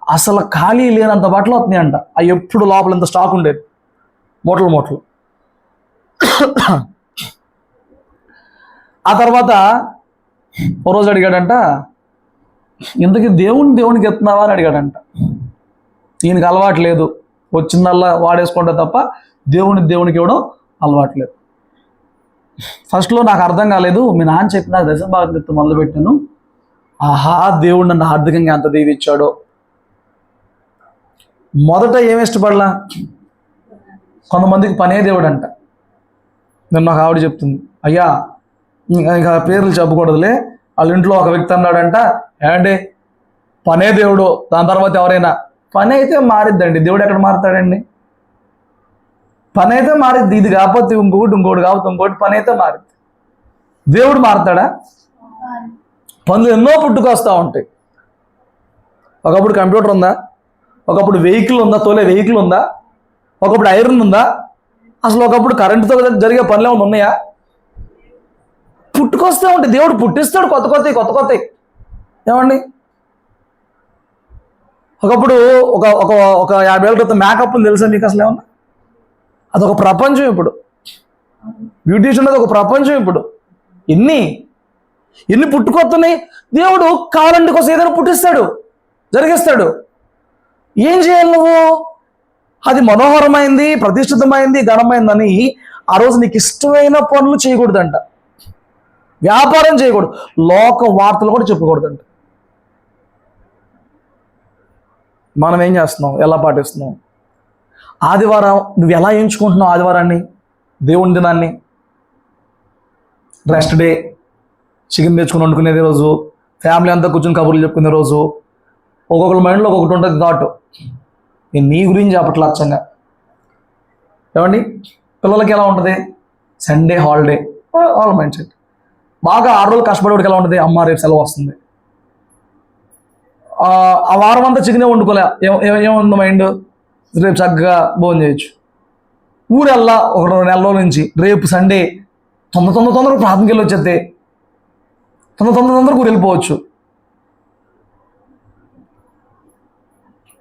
అసలు ఖాళీ లేనంత బట్టలు వస్తున్నాయంట. అవి ఎప్పుడు లోపల ఇంత స్టాక్ ఉండేది, మూటలు. ఆ తర్వాత ఓ రోజు అడిగాడంట, ఇంతకీ దేవునికి ఎత్తున్నావా అని అడిగాడంట. ఈయనకి అలవాటు లేదు, వచ్చిందల్లా వాడేసుకుంటే తప్ప దేవునికి ఇవ్వడం అలవాటు లేదు. ఫస్ట్లో నాకు అర్థం కాలేదు. మీ నాన్న చెప్పి నాకు దశమ భాగం చెప్తూ మొదలుపెట్టాను. ఆహా, దేవుడు నన్ను ఆర్థికంగా ఎంత దీవిచ్చాడో. మొదట ఏమి ఇష్టపడలా, కొంతమందికి పనే దేవుడు అంట. నేను నాకు ఆవిడ చెప్తుంది, అయ్యా ఇంకా పేర్లు చెప్పకూడదులే, వాళ్ళ ఇంట్లో ఒక వ్యక్తి అన్నాడంట, ఏమండి పనే దేవుడు, దాని తర్వాత ఎవరైనా. పని అయితే మారిద్దండి, దేవుడు ఎక్కడ మారుతాడండి? పని అయితే మారిద్ది, ఇది కాకపోతే ఇంకోటి కాకపోతే ఇంకోటి, పని అయితే మారిద్ది. దేవుడు మారుతాడా? పనులు ఎన్నో పుట్టుకొస్తూ ఉంటాయి. ఒకప్పుడు కంప్యూటర్ ఉందా? ఒకప్పుడు వెహికల్ ఉందా? తోలే వెహికల్ ఉందా? ఒకప్పుడు ఐరన్ ఉందా? అసలు ఒకప్పుడు కరెంటుతో జరిగే పనులు ఏమైనా ఉన్నాయా? పుట్టుకొస్తూ ఉంటాయి. దేవుడు పుట్టిస్తాడు కొత్త కొత్తవి. ఏమండి, ఒకప్పుడు ఒక ఒక ఒక 50 ఏళ్ళ క్రితం మేకప్ తెలుసా మీకు? అసలు ఏమన్నా? అదొక ప్రపంచం. ఇప్పుడు బ్యూటీషియన్ అది ఒక ప్రపంచం. ఇప్పుడు ఎన్ని పుట్టుకొస్తున్నాయి. దేవుడు కావాలంటే కోసం ఏదైనా పుట్టిస్తాడు, జరిగిస్తాడు. ఏం చేయాలి నువ్వు? అది మనోహరమైంది, ప్రతిష్ఠితమైంది, ఘనమైందని ఆ రోజు నీకు ఇష్టమైన పనులు చేయకూడదంట. వ్యాపారం చేయకూడదు. లోక వార్తలు కూడా చెప్పకూడదంట. మనం ఏం చేస్తున్నాం? ఎలా పాటిస్తున్నాం? ఆదివారం నువ్వు ఎలా ఎంచుకుంటున్నావు? ఆదివారాన్ని, దేవుని దినాన్ని, రెస్ట్ డే, చికెన్ తెచ్చుకుని వండుకునేది రోజు, ఫ్యామిలీ అంతా కూర్చొని కబుర్లు చెప్పుకునే రోజు. ఒక్కొక్కరి మైండ్లో ఒక్కొక్కటి ఉంటుంది థాట్. నేను నీ గురించి చెప్పట్లా అచ్చంగా. ఏమండి, పిల్లలకి ఎలా ఉంటుంది? సండే హాలిడే, వాళ్ళ మైండ్ సెట్. బాగా 6 రోజులు కష్టపడేవాడికి ఎలా ఉంటుంది? అమ్మ రేపు సెలవు వస్తుంది. ఆ వారం అంతా చికెనే వండుకోలే, ఏముంది మైండ్? రేపు చక్కగా భోజనం చేయొచ్చు. ఊరెల్లా ఒక 2 నెలల రోజుల నుంచి రేపు సండే తొందరగా ప్రార్థనకి వెళ్ళి వచ్చేస్తే తొందరగా ఊరు వెళ్ళిపోవచ్చు.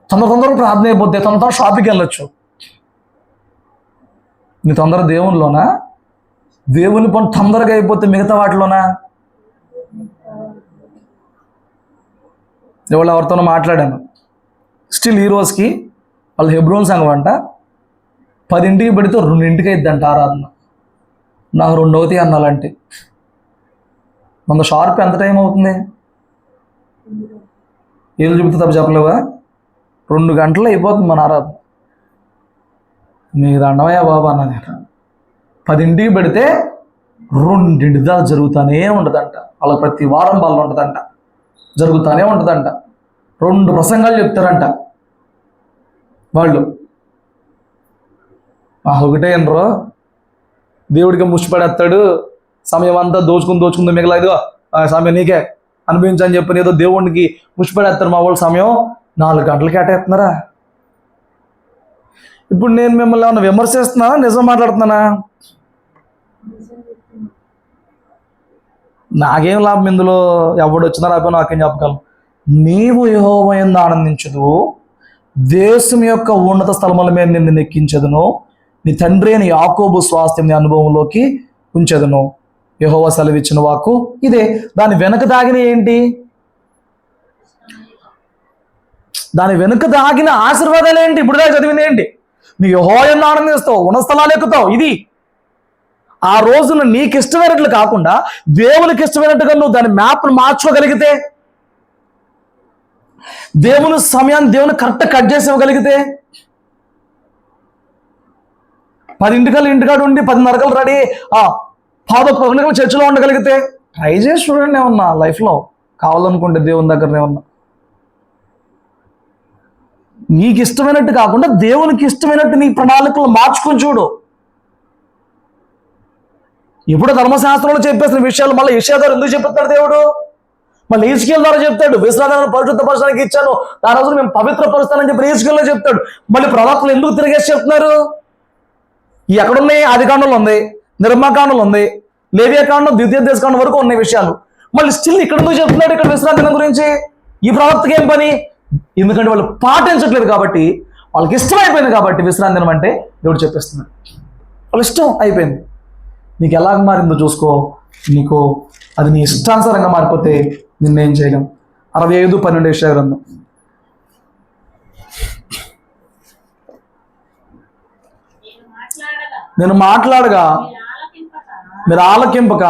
తొందరగా ప్రార్థన అయిపోతే తొందరగా షాపింగ్కి వెళ్ళొచ్చు. నీ తొందర దేవునిలోనా? దేవుని పని తొందరగా అయిపోతే మిగతా వాటిలోనా? ఎవరితోనో మాట్లాడాను. స్టిల్ ఈ రోజుకి వాళ్ళు హెబ్రోన్ సంఘం అంట 10ంటికి పెడితే 2ంటికి అయిద్దంట ఆరాధన. నాకు 2 అవుతాయి అన్నాలంటే మన షార్ప్ ఎంత టైం అవుతుంది? ఏళ్ళు చెబితే తప్ప చెప్పలేవా? 2 గంటలు అయిపోతుంది మన ఆరాధన. మీరు అన్నమయ్యా బాబా అన్నా నేను. 10ంటికి పెడితే 2 దాకా జరుగుతూనే ఉంటుందంట. వాళ్ళకి ప్రతి వారం వాళ్ళు ఉంటుందంట, జరుగుతూనే ఉంటుందంట. 2 ప్రసంగాలు చెప్తారంట వాళ్ళు. ఒకటే అనరు, దేవుడికి ముష్టిపడేస్తాడు, సమయం అంతా దోచుకుంది మిగలేదు, సమయం నీకే అనిపించని చెప్పి ఏదో దేవుడికి ముష్టిపడేస్తారు. మా వాళ్ళు సమయం 4 గంటలు కేటాయిస్తున్నారా? ఇప్పుడు నేను మిమ్మల్ని ఏమన్నా విమర్శిస్తున్నా, నిజం మాట్లాడుతున్నానా? నాకేం లాభం ఇందులో? ఎవడు వచ్చినా రాకపోయినా నాకేం చెప్పగలను? నీవు యెహోవా యందు ఆనందించదు, దేశం యొక్క ఉన్నత స్థలముల మీద నిన్ను నెక్కించదును, నీ తండ్రి అయిన యాకోబు స్వాస్థ్యం నీ అనుభవంలోకి ఉంచెదను. యెహోవా సెలవిచ్చిన వాక్కు ఇదే. దాని వెనక దాగిన ఏంటి? దాని వెనుక దాగిన ఆశీర్వాదాలు ఏంటి? ఇప్పుడు దాకా చదివింది ఏంటి? నువ్వు యెహోవా యందు ఆనందిస్తావు, ఉన్నత స్థలాలు ఎక్కుతావు. ఇది ఆ రోజున నీకు ఇష్టమైనట్లు కాకుండా దేవునికి ఇష్టమైనట్టుగా నువ్వు దాని మ్యాప్ను మార్చుకోగలిగితే, దేవుని సమయాన్ని దేవుని కరెక్ట్ కట్ చేసి ఇవ్వగలిగితే, 10ంటికల్లా ఇంటికాడ ఉండి 10:30 రెడీ 11 చర్చిలో ఉండగలిగితే ట్రై చేసి చూడండి. ఏమన్నా లైఫ్లో కావాలనుకుంటే దేవుని దగ్గరనే ఉన్నా నీకు ఇష్టమైనట్టు కాకుండా దేవునికి ఇష్టమైనట్టు నీ ప్రణాళికలు మార్చుకొని చూడు. ఇప్పుడు ధర్మశాస్త్రంలో చెప్పేసిన విషయాలు మళ్ళీ యెషయా ద్వారా ఎందుకు చెప్తాడు దేవుడు? మళ్ళీ హిజ్కియా ద్వారా చెప్తాడు, విశ్రాంతిని పరిశుద్ధపరచడానికి ఇచ్చాను, ఆ రోజు మేము పవిత్రపరుస్తానని చెప్పి హిజ్కియాలో చెప్తాడు. మళ్ళీ ప్రవక్తలు ఎందుకు తిరిగేసి చెప్తున్నారు? ఎక్కడున్నాయి? ఆదికాండంలో ఉంది, నిర్మాకాండంలో ఉంది, లేవియాకాండం, ద్వితీయోపదేశకాండం వరకు ఉన్నాయి విషయాలు. మళ్ళీ స్టిల్ ఇక్కడ ఎందుకు చెప్తున్నాడు? ఇక్కడ విశ్రాంతి దినం గురించి ఈ ప్రవక్తకి ఏం పని? ఎందుకంటే వాళ్ళు పాటించట్లేదు కాబట్టి, వాళ్ళకి ఇష్టం అయిపోయింది కాబట్టి విశ్రాంతి దినం అంటే దేవుడు చెప్పేస్తున్నాడు. వాళ్ళ ఇష్టం అయిపోయింది. నీకు ఎలాగ మారిందో చూసుకో. నీకు అది నీ ఇష్టానుసారంగా మారిపోతే నిన్నేం చేయగలం? 65:12 యెషయా గ్రంథం. నేను మాట్లాడగా మీరు ఆలకింపక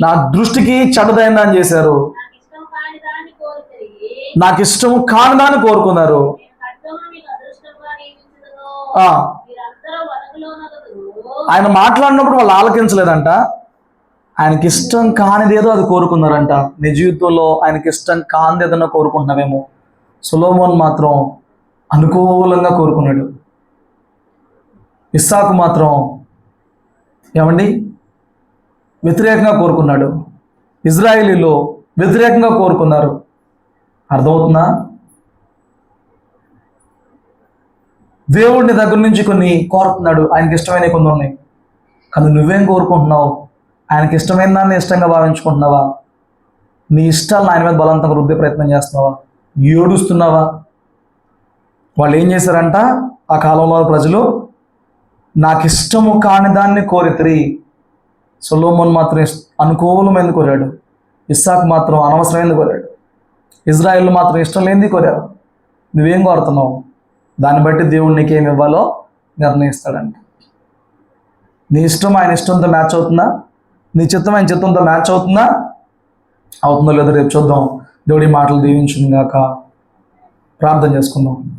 నా దృష్టికి చెడ్డదైన అని చేశారు, నాకు ఇష్టం కాని దాన్ని కోరుకున్నారు. ఆయన మాట్లాడినప్పుడు వాళ్ళు ఆలకించలేదంట, ఆయనకి ఇష్టం కానిదేదో అది కోరుకున్నారంట. నీ జీవితంలో ఆయనకి ఇష్టం కానిది ఏదన్నా కోరుకుంటున్నావేమో. సొలొమోన్ మాత్రం అనుకూలంగా కోరుకున్నాడు. ఇస్సాకు మాత్రం ఏమండి వ్యతిరేకంగా కోరుకున్నాడు. ఇజ్రాయేలీలు వ్యతిరేకంగా కోరుకున్నారు. అర్థమవుతుందా? దేవుడిని దగ్గర నుంచి కొన్ని కోరుతున్నాడు, ఆయనకి ఇష్టమైన కొన్ని ఉన్నాయి. కానీ నువ్వేం కోరుకుంటున్నావు? ఆయనకి ఇష్టమైన దాన్ని ఇష్టంగా భావించుకుంటున్నావా? నీ ఇష్టాలను ఆయన మీద బలవంతంగా రుద్దే ప్రయత్నం చేస్తున్నావా? ఏడుస్తున్నావా? వాళ్ళు ఏం చేశారంట ఆ కాలంలో ప్రజలు? నాకు ఇష్టము కాని దాన్ని కోరితిరి. సొలొమోను మాత్రం అనుకూలమైనది కోరాడు, ఇస్సాకు మాత్రం అనవసరమైనది కోరాడు, ఇజ్రాయేల్ మాత్రం ఇష్టం లేనిది కోరారు. నువ్వేం కోరుతున్నావు? దాన్ని బట్టి దేవుడు నీకేమి ఇవ్వాలో నిర్ణయిస్తాడంట. నీ ఇష్టం ఆయన ఇష్టంతో మ్యాచ్ అవుతుందా? నీ చిత్తం ఆయన చిత్తంతో మ్యాచ్ అవుతుందా? అవుతుందో లేదో రేపు చూద్దాం. దేవుడి మాటలు దీవించును గాక. ప్రార్థన చేసుకుందాం.